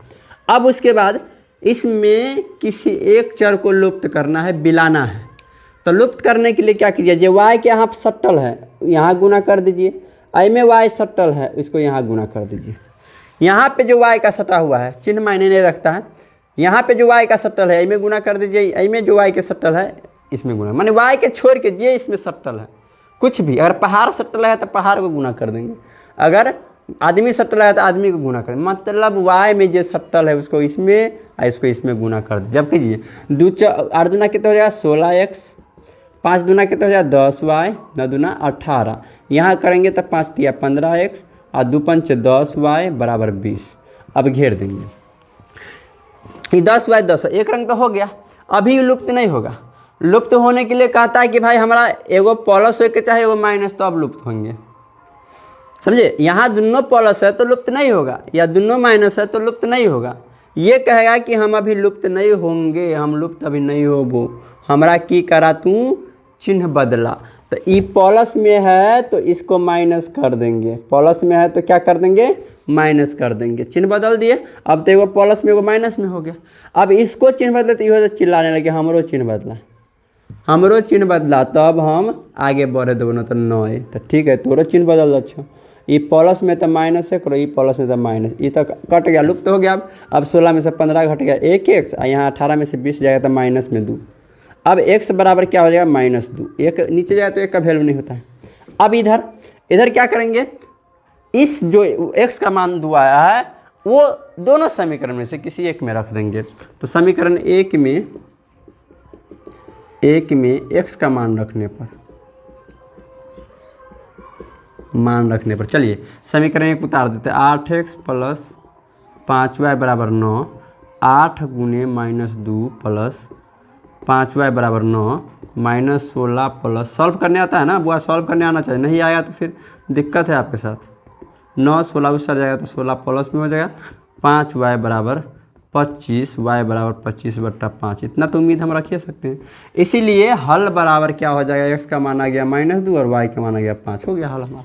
अब उसके बाद इसमें किसी एक चर को लुप्त करना है, बिलाना है। तो लुप्त करने के लिए क्या कीजिए, जो y के यहाँ सट्टल है यहाँ गुना कर दीजिए, आई में y सट्टल है इसको यहाँ गुना कर दीजिए। यहाँ पे जो y का सटा हुआ है चिन्ह मायने नहीं रखता है, यहाँ पे जो y का सट्टल है आई में गुना कर दीजिए, आई में जो y के सट्टल है इसमें गुना, माने y के छोड़ के जे इसमें सट्टल है कुछ भी। अगर पहाड़ सट्टल है तो पहाड़ को गुना कर देंगे, अगर आदमी सट्टल है तो आदमी को गुना करें। मतलब y में जो सट्टल है उसको इसमें और इसको इसमें गुना कर दीजिए। जब कीजिए 2 8 दूना कितना हो जाएगा 16x, 5 दूना कितना हो जाएगा 10y, 9 दूना 18। यहाँ करेंगे तो 5 तिया 15x और 2 पंच 10y = 20। अब घेर देंगे ये 10y 10y, एक रंग तो हो गया। अभी लुप्त नहीं होगा। लुप्त होने के लिए कहता है कि भाई हमारा एगो प्लस हो के चाहे एगो माइनस, तो अब लुप्त होंगे, समझे। यहाँ दोनों प्लस है तो लुप्त नहीं होगा, या दोनों माइनस है तो लुप्त नहीं होगा। ये कहेगा कि हम अभी लुप्त नहीं होंगे, हम लुप्त अभी नहीं होबो, हमरा की करा तू चिन्ह बदला। तो ई प्लस में है तो इसको माइनस कर देंगे, प्लस में है तो क्या कर देंगे, माइनस कर देंगे। चिन्ह बदल दिए, अब तो एगो प्लस में एगो माइनस में हो गया। अब इसको चिन्ह बदले तो इहो चिल्लाने लगे हमरो चिन्ह बदला, हमरो चिन्ह बदला, तब हम आगे बढ़े देबो, न तो 9 है तो ठीक है तोरो चिन्ह बदल अच्छा। ये प्लस में तो माइनस है करो, ये प्लस में तो माइनस, ये तो कट गया, लुप्त हो गया। अब 16 में से 15 घट गया 1x, और यहाँ 18 में से 20 जाएगा तो माइनस में 2। अब x बराबर क्या हो जाएगा -2, एक नीचे जाए तो एक का वैल्यू नहीं होता है। अब इधर क्या करेंगे, इस जो x का मान 2 आया है वो दोनों समीकरण में से किसी एक में रख देंगे। तो समीकरण एक में x का मान रखने पर चलिए समीकरण 1 उतार देते हैं। 8x + 5y = 9, 8 × -2 + 5y = 9 -16 plus, solve करने आता है ना बुआ, सॉल्व करने आना चाहिए, नहीं आया तो फिर दिक्कत है आपके साथ। 9 16 उस सर जाएगा तो 16 प्लस में हो जाएगा, 5y = 25, y = 25/5। इतना तो उम्मीद हम रख ही सकते हैं। इसीलिए हल बराबर क्या हो जाएगा, x का मान आ गया -2 और y का मान आ गया 5, हो गया हल हमारा,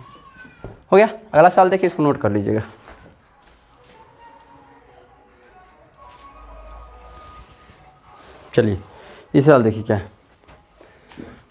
हो गया। अगला सवाल देखिए, इसको नोट कर लीजिएगा। चलिए इस सवाल देखिए क्या है।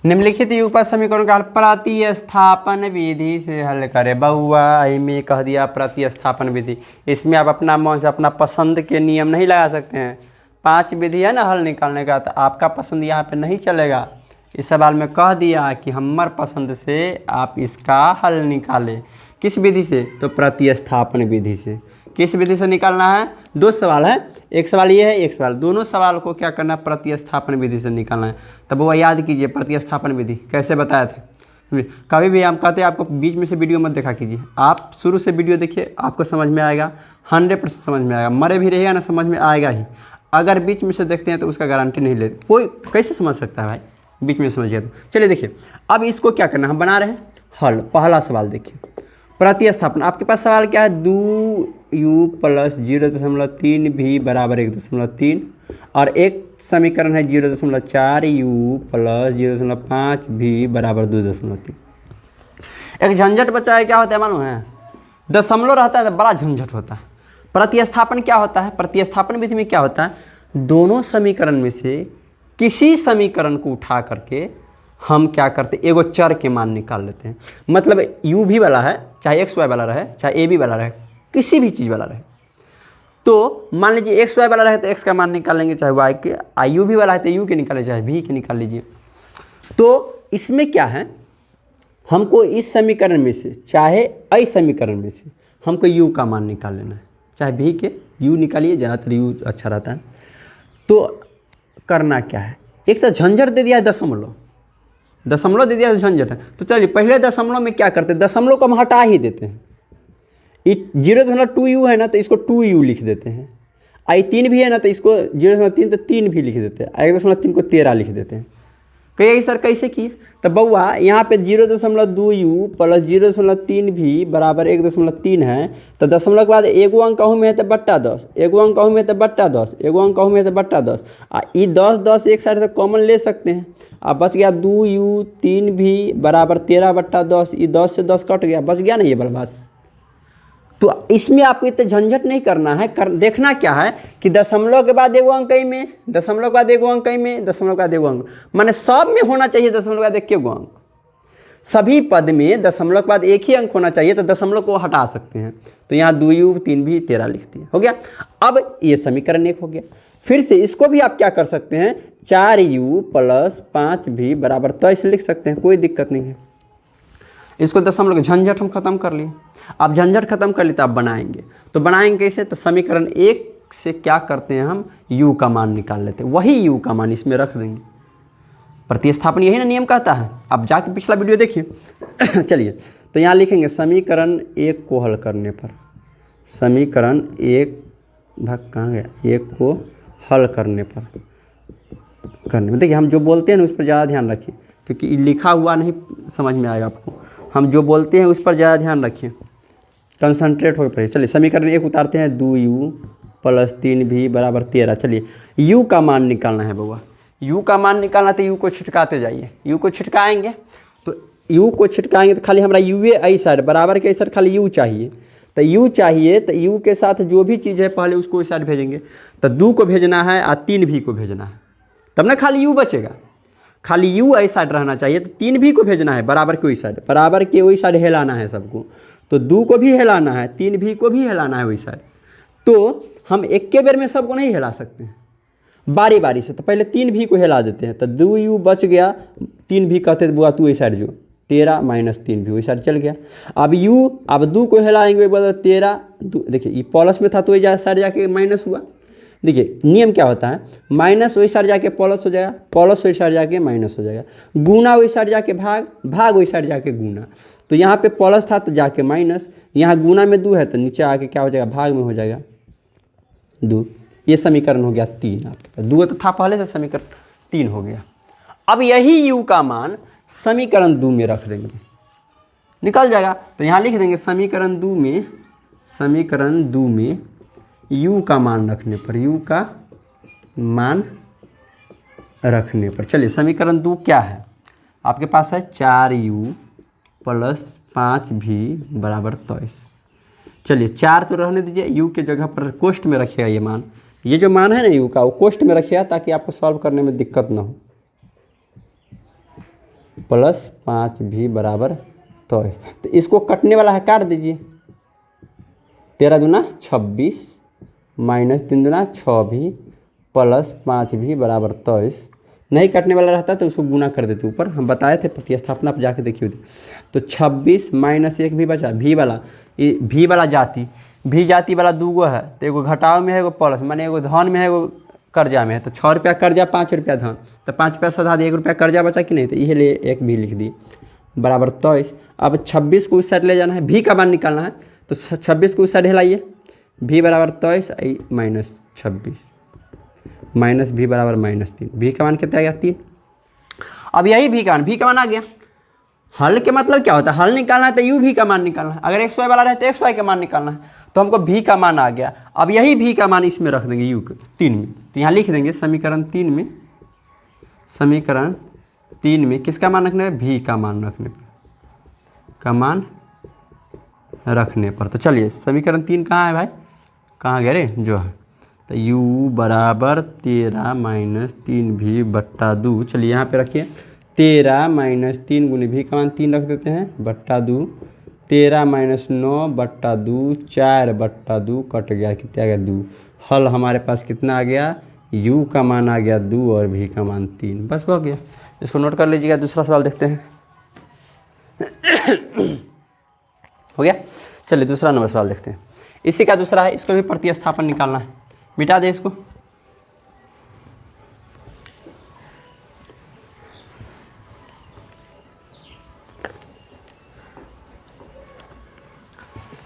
निम्नलिखित ऊपर समीकरण का हल प्रतिस्थापन विधि से हल करें। बहुआ आई में कह दिया प्रतिस्थापन विधि, इसमें आप अपना मन से अपना पसंद के नियम नहीं लगा सकते हैं। 5 विधि है ना हल निकालने का, तो आपका पसंद यहाँ पे नहीं चलेगा। इस सवाल में कह दिया कि हमार पसंद से आप इसका हल निकालें। किस विधि से, तो प्रतिस्थापन विधि से। किस विधि से निकालना है, 2 सवाल है, एक सवाल ये है, एक सवाल, दोनों सवाल को क्या करना है, प्रतिस्थापन विधि से निकालना है। तब वो याद कीजिए प्रतिस्थापन विधि कैसे बताए थे। कभी भी हम कहते हैं आपको बीच में से वीडियो मत देखा कीजिए, आप शुरू से वीडियो देखिए, आपको समझ में आएगा, 100% समझ में आएगा, मरे भी रहेगा ना समझ में आएगा ही। अगर बीच में से देखते हैं तो उसका गारंटी नहीं लेते। कोई कैसे समझ सकता है भाई, बीच में समझिए तो। चलिए देखिए, अब इसको क्या करना, हम बना रहे हैं हल। पहला सवाल देखिए, प्रतिस्थापन। आपके पास सवाल क्या है, 2u प्लस 0.3 भी बराबर 1.3 और एक समीकरण है 0.4u प्लस 0.5 भी बराबर 2.3। एक झंझट बचा है, क्या होता है मालूम है, दशमलव रहता है तो बड़ा झंझट होता है। प्रतिस्थापन क्या होता है, प्रतिस्थापन विधि में क्या होता है, दोनों समीकरण में से किसी समीकरण को उठा करके हम क्या करते हैं, एगो चर के मान निकाल लेते हैं। मतलब u भी वाला है, चाहे x y वाला रहे, चाहे a b वाला रहे, किसी भी चीज़ वाला रहे। तो मान लीजिए x y वाला रहे तो x का मान निकाल लेंगे, चाहे y के, u भी वाला है तो u के निकाले, चाहे v के निकाल लीजिए। तो इसमें क्या है, हमको इस समीकरण में से चाहे i समीकरण में से हमको u का मान निकाल लेना है, चाहे v के u निकालिए, ज़्यादातर u अच्छा रहता है। तो करना क्या है, एक से झंझट दे दिया है, दशमलव दे दिया है, झंझट है। तो चलिए पहले दशमलव में क्या करते हैं, दशमलव को हम हटा ही देते हैं। 0.2u है ना तो इसको 2u लिख देते हैं, आई 3 भी है ना तो इसको 0.3 तो 3 भी लिख देते हैं, 1.3 को 13 लिख देते हैं। कहिए सर कैसे किए, तो बउआ यहाँ पे 0.2u प्लस 0.3 भी बराबर 1.3 है। तो दशमलव के बाद एगो अंक कहूँ में है तो बट्टा 10, एगो अंक कहूँ में है तो बट्टा 10, एगो अंक कहूँ में है तो बट्टा 10। ये 10 एक साइड से कॉमन ले सकते हैं, अब बच गया 2u 3 भी बराबर 13/10। ये 10 से 10 कट गया, बच गया ना ये वाला बात। तो इसमें आपको इतना झंझट नहीं करना है, देखना क्या है कि दशमलव के बाद एगो अंक में, दशमलव के बाद एगो अंक में, दशमलव के बाद एगो अंक, माने सब में होना चाहिए दशमलव के बाद एक एगो अंक। सभी पद में दशमलव के बाद एक ही अंक होना चाहिए, तो दशमलव को हटा सकते हैं। तो यहाँ 2u 3 भी 13 लिख दिया, हो गया। अब ये समीकरण 1 हो गया। फिर से इसको भी आप क्या कर सकते हैं, 4u प्लस 5 भी बराबर 23 लिख सकते हैं, कोई दिक्कत नहीं है। इसको दशमलव झंझट हम खत्म कर लिए। अब झंझट खत्म कर लिए तो आप बनाएंगे, तो बनाएंगे कैसे, तो समीकरण 1 से क्या करते हैं, हम u का मान निकाल लेते हैं, वही u का मान इसमें रख देंगे। प्रतिस्थापन यही ना नियम कहता है, आप जाके पिछला वीडियो देखिए। चलिए तो यहाँ लिखेंगे समीकरण 1 को हल करने पर, समीकरण 1 भाग कहाँ गया, 1 को हल करने पर देखिए हम जो बोलते हैं ना उस पर ज़्यादा ध्यान रखिए, क्योंकि लिखा हुआ नहीं समझ में आएगा आपको। हम जो बोलते हैं उस पर ज़्यादा ध्यान रखिए, कंसंट्रेट होकर पढ़िए। चलिए समीकरण 1 उतारते हैं, 2u प्लस 3 भी बराबर 13। चलिए u का मान निकालना है बउआ, u का मान निकालना तो u को छिटकाते जाइए, u को छिटकाएंगे तो u को छिटकाएंगे तो खाली हमारा u आई साइड बराबर के साइड खाली u चाहिए, तो u चाहिए तो u के साथ जो भी चीज़ है पहले उसको इस साइड भेजेंगे। तो 2 को भेजना है और 3 भी को भेजना है, तब ना खाली u बचेगा। खाली u आई साइड रहना चाहिए, तो 3 भी को भेजना है बराबर के वही साइड, बराबर के वही साइड हिलाना है सबको। तो 2 को भी हिलाना है, 3 भी को भी हिलाना है वही साइड। तो हम एक के बेर में सबको नहीं हिला सकते हैं, बारी बारी से। तो पहले 3 भी को हिला देते हैं, तो 2u बच गया, 3 भी कहते बुआ तू वही साइड जो 13 माइनस 3 भी वही साइड चल गया। अब u, अब 2 को हिलाएंगे बोला 13, देखिए ये प्लस में था तो वही साइड जाके माइनस हुआ। देखिए नियम क्या होता है, माइनस वही साइड जाके प्लस हो जाएगा, प्लस वही साइड जाके माइनस हो जाएगा, गुना वही साइड जाके भाग, भाग वही साइड जाके गुना। तो यहाँ पे प्लस था तो जाके माइनस, यहाँ गुना में 2 है तो नीचे आके क्या हो जाएगा, भाग में हो जाएगा 2। ये समीकरण हो गया 3 आपके पास, 2 तो था पहले से, समीकरण 3 हो गया। अब यही u का मान समीकरण 2 में रख देंगे, निकल जाएगा। तो यहाँ लिख देंगे समीकरण 2 में, समीकरण 2 में u का मान रखने पर, u का मान रखने पर। चलिए समीकरण 2 क्या है आपके पास है, 4u प्लस 5 भी बराबर 23। चलिए 4 तो रहने दीजिए, u के जगह पर कोष्ठ में रखिएगा ये मान, ये जो मान है ना u का वो कोष्ठ में रखिएगा ताकि आपको सॉल्व करने में दिक्कत ना हो। प्लस 5 भी बराबर 23, तो इसको कटने वाला है काट दीजिए, 13 दूना 26 माइनस 3 दूना 6 भी प्लस 5 भी बराबर 23। नहीं कटने वाला रहता तो उसको गुना कर देते, ऊपर हम बताए थे प्रतिस्थापना पर जाके देखिए। तो 26 माइनस 1 भी बचा, भी वाला, ये भी वाला जाति, भी जाति वाला 2 गो है, तो एगो घटाव में है एगो प्लस, माने एगो धन में है एगो कर्जा में है। तो 6 रुपया कर्जा 5 रुपया धन, तो 5 रुपया सधा दिए, 1 रुपया कर्जा बचा कि नहीं, तो ये लिए 1 भी लिख दिए बराबर 23। अब 26 को उस साइड ले जाना है, भी का मान निकालना है, तो 26 को उस साइड हिलाइए, भी बराबर 23 माइनस 26। माइनस भी बराबर -3। भी का मान कितना आ गया 3। अब यही भी का मान आ गया। हल के मतलब क्या होता है, हल निकालना है तो यू भी का मान निकालना है। अगर एक्स वाई वाला रहे तो एक्स वाई का मान निकालना है, तो हमको भी का मान आ गया। अब यही भी का मान इसमें रख देंगे यू के 3 में, तो यहाँ लिख देंगे समीकरण 3 में किसका मान रखने पर, भी का मान रखने पर। तो चलिए समीकरण 3 कहाँ है भाई, कहाँ गए रे, जो है तो u बराबर 13 - 3v बट्टा 2। चलिए यहाँ पे रखिए 13 - 3 गुने भी का मान 3 रख देते हैं बट्टा 2। 13 - 9 बट्टा 2, 4 बट्टा 2 कट गया, कितना आ गया 2। हल हमारे पास कितना आ गया, u का मान आ गया 2 और v का मान 3। बस हो गया, इसको नोट कर लीजिएगा। दूसरा सवाल देखते हैं। हो गया। चलिए दूसरा नंबर सवाल देखते हैं। इसी का दूसरा है, इसको भी प्रतिस्थापन निकालना है। मिटा दे इसको।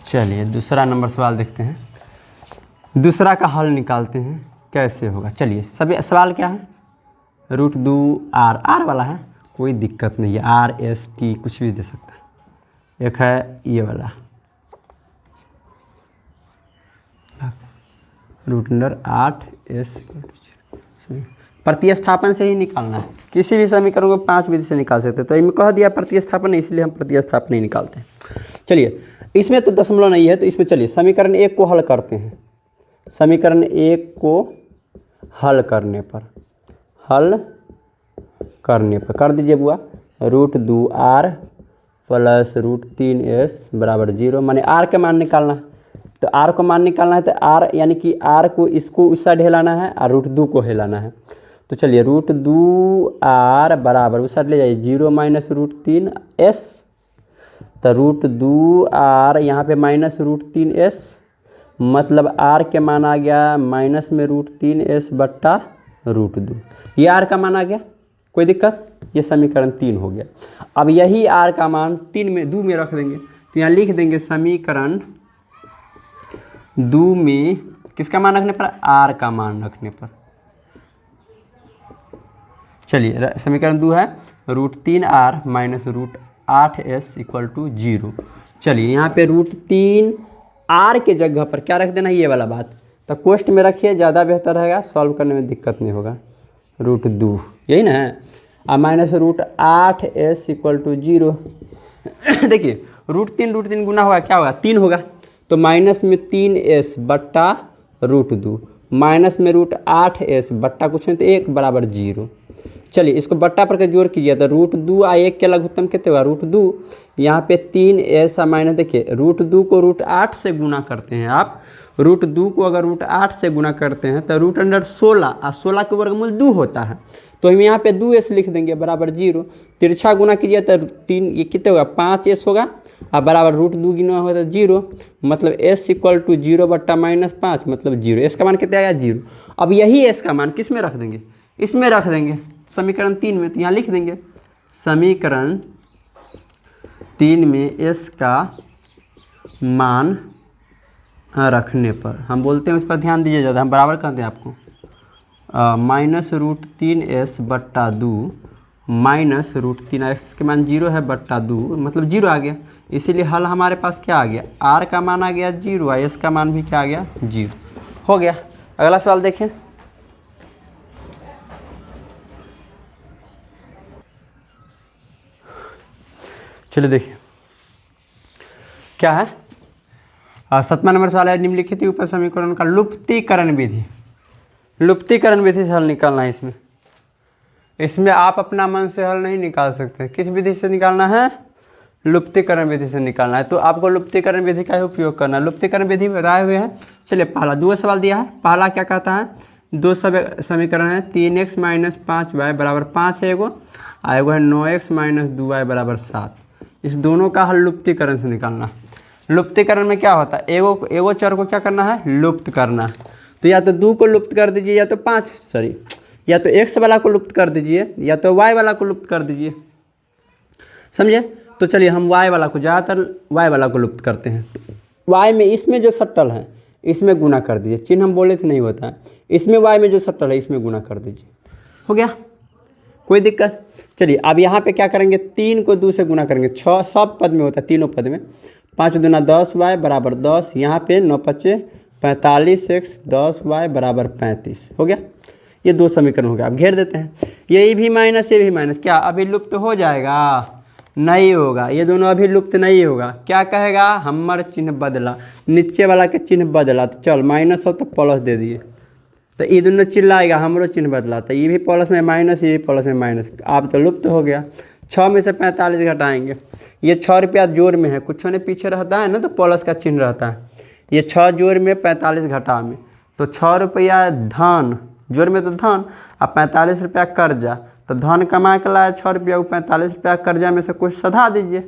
चलिए दूसरा नंबर सवाल देखते हैं। दूसरा का हल निकालते हैं कैसे होगा। चलिए सभी सवाल क्या है, √2r वाला है, कोई दिक्कत नहीं है, RST कुछ भी दे सकता है। एक है ये वाला √8s, प्रतिस्थापन से ही निकालना है। किसी भी समीकरण को 5 विधि से निकाल सकते हैं, तो इनमें कह दिया प्रतिस्थापन नहीं, इसलिए हम प्रतिस्थापन ही निकालते हैं। चलिए इसमें तो दशमलव नहीं है, तो इसमें चलिए समीकरण 1 को हल करते हैं। समीकरण 1 को हल करने पर कर दीजिए बुआ, √2r प्लस √3s बराबर 0, माने r का मान निकालना है। तो r को मान निकालना है, तो r यानी कि r को इसको उस साइड हिलाना है और √2 को हिलाना है। तो चलिए √2r बराबर उस साइड ले जाइए 0 - √3s, तो √2r यहाँ पे -√3s, मतलब r के मान आ गया माइनस में √3s बट्टा √2। ये r का मान आ गया, कोई दिक्कत। ये समीकरण 3 हो गया। अब यही r का मान 2 में रख देंगे, तो यहाँ लिख देंगे समीकरण 2 में किसका मान रखने पर, r का मान रखने पर। चलिए समीकरण 2 है √3r - √8s = 0। चलिए यहाँ पे √3r के जगह पर क्या रख देना है, ये वाला बात, तो कोष्ट में रखिए, ज़्यादा बेहतर रहेगा, सॉल्व करने में दिक्कत नहीं होगा। √2 यही ना है, और -√8s = 0। देखिए √3 गुना होगा क्या होगा, 3 होगा, तो माइनस में 3s बट्टा √2, माइनस में √8s बट्टा कुछ नहीं तो 1 बराबर 0। चलिए इसको बट्टा पर के जोड़ कीजिए, तो √2 और 1 के लघुत्तम कितने होगा, √2। यहाँ पे 3s माइनस, देखिए √2 को √8 से गुना करते हैं आप, √2 को अगर √8 से गुना करते हैं तो √16 और 16 के वर्गमूल 2 होता है, तो हम यहाँ पे 2s लिख देंगे बराबर 0। तिरछा गुना कीजिए तो 3 ये कितने होगा, 5s होगा, और बराबर √2 गुना होगा तो 0, मतलब s = 0 बट्टा -5 मतलब 0। s का मान कितना आया, 0। अब यही s का मान किस में रख देंगे, इसमें रख देंगे समीकरण 3 में, तो यहाँ लिख देंगे समीकरण 3 में s का मान रखने पर, हम बोलते हैं उस पर ध्यान दीजिए ज़्यादा, हम बराबर करते हैं आपको, -√3s बट्टा 2 माइनस √3x के मान 0 है बट्टा 2, मतलब 0 आ गया। इसीलिए हल हमारे पास क्या आ गया, r का मान आ गया 0 और s का मान भी क्या आ गया, 0 हो गया। अगला सवाल देखें। चलिए देखिए क्या है, 7वां नंबर सवाल है, निम्नलिखित ऊपर समीकरण का लुप्तीकरण विधि से हल निकालना है। इसमें आप अपना मन से हल नहीं निकाल सकते, किस विधि से निकालना है, लुप्तीकरण विधि से निकालना है। तो आपको लुप्तीकरण विधि का ही उपयोग करना है। लुप्तीकरण विधि बताए हुए हैं। चलिए पहला 2 सवाल दिया है, पहला क्या कहता है, 2 समीकरण है, 3x - 5y बराबर 5 है एगो, और एगो है 9x - 2y बराबर 7। इस दोनों का हल लुप्तीकरण से निकालना है। लुप्तीकरण में क्या होता है, एगो चर को क्या करना है, लुप्त करना है। तो या तो 2 को लुप्त कर दीजिए, या तो या तो x वाला को लुप्त कर दीजिए, या तो y वाला को लुप्त कर दीजिए, समझे। तो चलिए हम y वाला को, ज़्यादातर y वाला को लुप्त करते हैं। y में इसमें जो सट्टल है इसमें गुना कर दीजिए, चिन्ह हम बोले थे नहीं होता है, इसमें y में जो सटल है इसमें गुना कर दीजिए, हो गया, कोई दिक्कत। चलिए अब यहाँ पे क्या करेंगे, 3 को 2 से गुना करेंगे, 6 सब पद में होता है, तीनों पद में, 5 दूना 10y बराबर 10, यहाँ पे 9 पचे 45x 10y बराबर 35, हो गया। ये 2 समीकरण हो गया। अब घेर देते हैं, ये भी माइनस ये भी माइनस, क्या अभी लुप्त हो जाएगा? नहीं होगा, ये दोनों अभी लुप्त नहीं होगा। क्या कहेगा, हमर चिन्ह बदला, नीचे वाला के चिन्ह बदला, तो चल माइनस हो तो प्लस दे दिए, तो ये दोनों चिल्लाएगा हमरो चिन्ह बदला, तो ये भी प्लस में माइनस, ये भी प्लस में माइनस, आप तो लुप्त हो गया। 6 में से 45 घटाएंगे, ये 6 रुपया जोड़ में है, कुछ ने पीछे रहता है ना तो प्लस का चिन्ह रहता है, ये 6 जोड़ में 45 घटा में, तो 6 रुपया धन, जोड़ में तो धन, अब 45 रुपया कर्जा, तो धन कमा के लाया 6 रुपया, 45 रुपया कर्जा में से कुछ सधा दीजिए,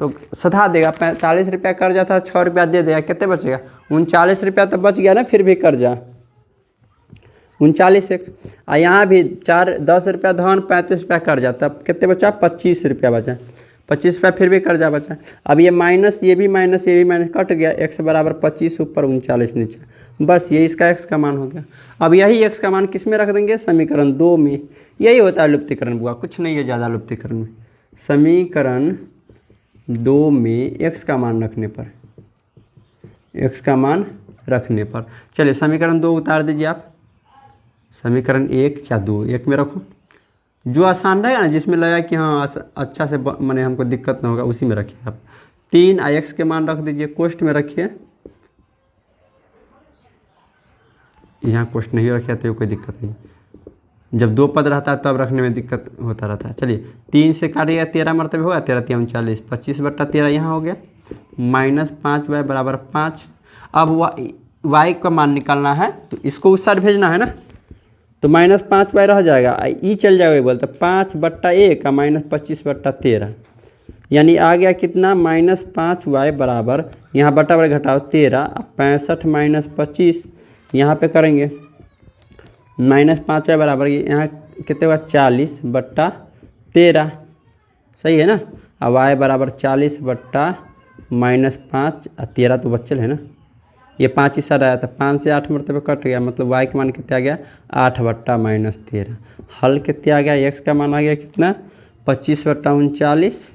तो सधा देगा। 45 रुपया कर्जा था, 6 रुपया दे देगा, कितने बचेगा? 39 रुपया तो बच गया ना, फिर भी कर्जा 39x, और यहाँ भी 10 रुपया धन 35 रुपया कर्जा, तब कितने बचा? 25 रुपया बचा, 25 रुपया फिर भी कर्जा बचा। अब ये माइनस, ये भी माइनस, ये भी माइनस, कट गया, x बराबर 25 ऊपर 39 नीचे, बस ये इसका x का मान हो गया। अब यही x का मान किस में रख देंगे? समीकरण 2 में। यही होता है लुप्तीकरण बुआ, कुछ नहीं है ज़्यादा लुप्तीकरण में। समीकरण 2 में x का मान रखने पर, x का मान रखने पर, चलिए समीकरण 2 उतार दीजिए आप, समीकरण 1 या 2, 1 में रखो, जो आसान रहेगा ना, जिसमें लगा कि हाँ अच्छा से माने हमको दिक्कत ना होगा, उसी में रखिए आप। 3 x के मान रख दीजिए, कोष्ठ में रखिए, यहाँ कोष्ठ नहीं रखिए तो कोई दिक्कत नहीं, जब 2 पद रहता है तब रखने में दिक्कत होता रहता है। चलिए 3 से काटिएगा, 13 मरतबे होगा, 13 3 39, 25/13 यहाँ हो गया, -5y बराबर 5। अब y का मान निकालना है तो इसको उस साइड भेजना है ना, तो -5y रह जाएगा, ई चल जाएगा, बोलते 5/1 का -25/13, यानी आ गया कितना? -5y बराबर, यहाँ बटा बड़ा घटाओ 13, 65 - 25, यहाँ पे करेंगे -5y बराबर, यहाँ कितने हुआ? 40/13, सही है ना। अब y बराबर 40/-5, 13 तो बच्चल है ना, ये 5 ही साइड आया था, 5 से 8 मरतबे कट गया, मतलब y का मान कितना आ गया? 8/-13। हल कितना आ गया? x का मान आ गया कितना? 25/39,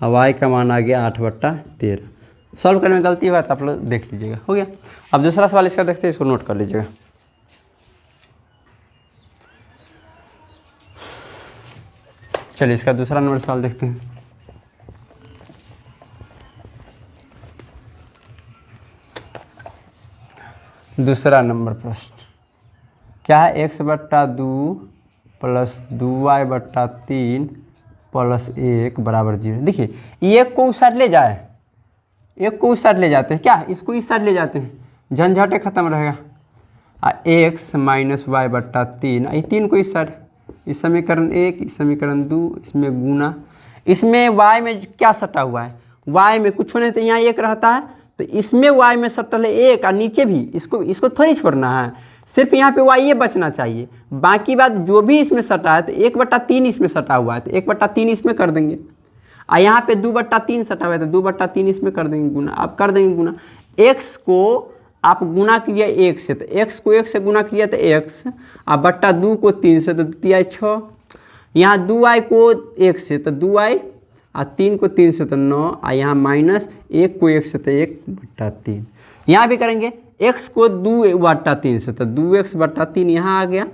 और y का मान आ गया 8/13। सॉल्व करने में गलती हुआ तो आप लोग देख लीजिएगा, हो गया। अब दूसरा सवाल इसका देखते हैं, इसको नोट कर लीजिएगा। चलिए इसका दूसरा नंबर सवाल देखते हैं। दूसरा नंबर प्रश्न क्या है? x/2 + 2y/3 + 1 बराबर 0। देखिए एक को उस साइड ले जाए, एक को उस साइड ले जाते हैं, क्या इसको इस साइड ले जाते हैं, झंझटे खत्म रहेगा। x - y/3, ये 3 को इस साइड, इस समीकरण 1, इस समीकरण 2, इसमें गुना, इसमें y में क्या सटा हुआ है? y में कुछ नहीं, तो यहाँ 1 रहता है, तो इसमें y में सटल है 1, और नीचे भी इसको थोड़ी छोड़ना है, सिर्फ यहाँ पे y ये बचना चाहिए, बाकी बात जो भी इसमें सटा है, तो 1/3 इसमें सटा हुआ है, तो 1/3 इसमें कर देंगे, और यहाँ पे 2/3 सटा हुआ है, तो 2/3 इसमें कर देंगे गुना। आप कर देंगे गुना, x को आप गुना कीजिए 1 से, तो x को 1 से गुना कीजिए तो x, और /2 को 3 से, तो 3 6, यहाँ 2y को 1 से तो 2y, और 3 को 3 से तो 9, और यहाँ -1 को 1 से तो 1/3। यहाँ भी करेंगे x को 2/3 से, तो 2x/3 यहाँ आ गया,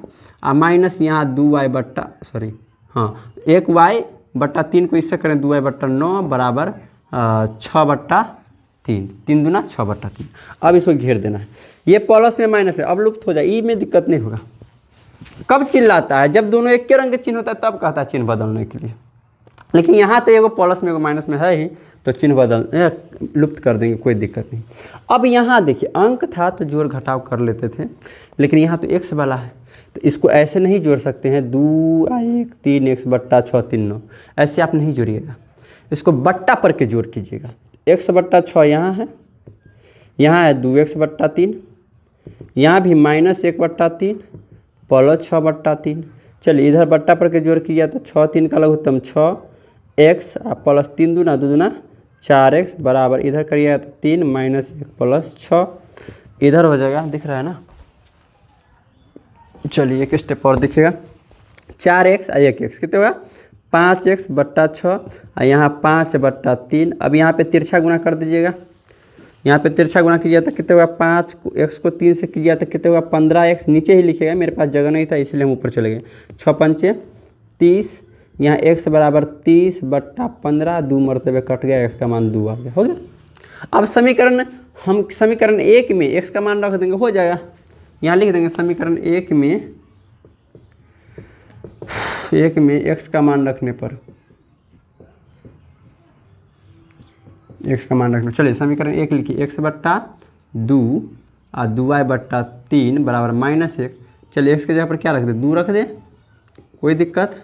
और माइनस यहाँ 1y/3 को इससे करें 2y/9 बराबर 6/3, 3 दूना 6/3। अब इसको घेर देना है, ये प्लस में माइनस है, अब लुप्त हो जाए, ई में दिक्कत नहीं होगा। कब चिल्लाता है? जब दोनों एक के रंग के चिन्ह होता है, तब कहता है चिन्ह बदलने के लिए, लेकिन यहाँ तो एगो प्लस में एगो माइनस में है ही, तो चिन्ह बदल लुप्त कर देंगे, कोई दिक्कत नहीं। अब यहाँ देखिए अंक था तो जोड़ घटाव कर लेते थे, लेकिन यहाँ तो x वाला है, तो इसको ऐसे नहीं जोड़ सकते हैं, 2 3x/6 3 9, ऐसे आप नहीं जोड़िएगा, इसको बट्टा पर के जोड़ कीजिएगा। x/6 यहाँ है 2x/3, यहाँ भी -1/3 + 6/3। चलिए इधर बट्टा पर के जोड़ किया तो 6 3 का लघुत्तम 6x, + 3 दूना 2 दूना 4x बराबर, इधर करिएगा तो 3 - 1 + 6, इधर हो जाएगा, दिख रहा है ना, चलिए एक स्टेप और देखिएगा, 4x और 1x कितने होगा 5x/6 और यहाँ 5/3। अब यहाँ पे तिरछा गुना कर दीजिएगा, यहाँ पे तिरछा गुना कीजिए तो कितने होगा 5x को 3 से कीजिए तो कितने होगा 15x। नीचे ही लिखेगा, मेरे पास जगह नहीं था इसलिए हम ऊपर चले गए। 6×5 = 30, यहाँ x बराबर 30/15, 2 मरतबे कट गया, x का मान 2 आ गया, हो गया। अब समीकरण हम समीकरण 1 में x का मान रख देंगे, हो जाएगा। यहाँ लिख देंगे समीकरण 1 में x का मान रखने पर x का मान रखना। चलिए समीकरण 1 लिखिए, x/2 और 2y/3 बराबर -1। चलिए x के जगह पर क्या रख दे, 2 रख दे, कोई दिक्कत,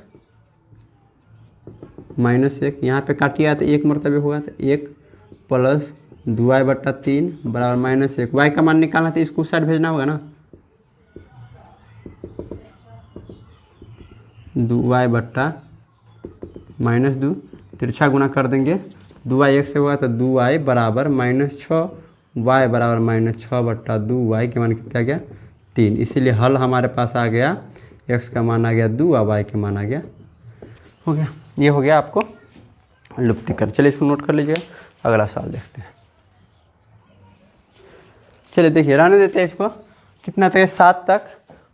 -1। यहाँ पे काटिए तो 1 मरतबे होगा, तो 1 + 2y/3 बराबर -1। y का मान निकालना तो इसको उस साइड भेजना होगा ना, 2y/-2, तिरछा गुना कर देंगे, 2y 1 से हुआ तो 2y बराबर -6, y बराबर -6/2, y के मान कितना आ गया 3। इसीलिए हल हमारे पास आ गया, x का मान आ गया 2 और y के मान आ गया, हो गया। ये हो गया आपको लुप्तिकर। चलिए इसको नोट कर लीजिएगा, अगला सवाल देखते हैं। चलिए देखिए, रहने देते हैं इसको, कितना तक है 7 तक,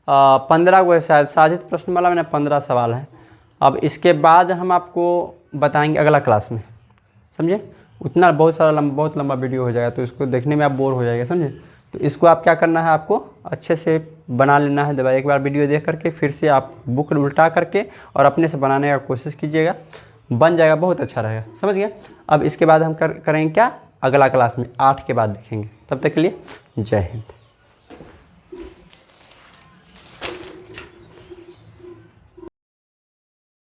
15 को शायद साधित प्रश्नमाला में 15 सवाल है। अब इसके बाद हम आपको बताएंगे अगला क्लास में, समझे। उतना बहुत लंबा वीडियो हो जाएगा, तो इसको देखने में आप बोर हो जाएगा, समझे। तो इसको आप क्या करना है, आपको अच्छे से बना लेना है। एक बार वीडियो देख करके फिर से आप बुक उल्टा करके और अपने से बनाने का कोशिश कीजिएगा, बन जाएगा, बहुत अच्छा रहेगा, समझ गया। अब इसके बाद हम करेंगे क्या, अगला क्लास में 8 के बाद देखेंगे। तब तक के लिए जय हिंद।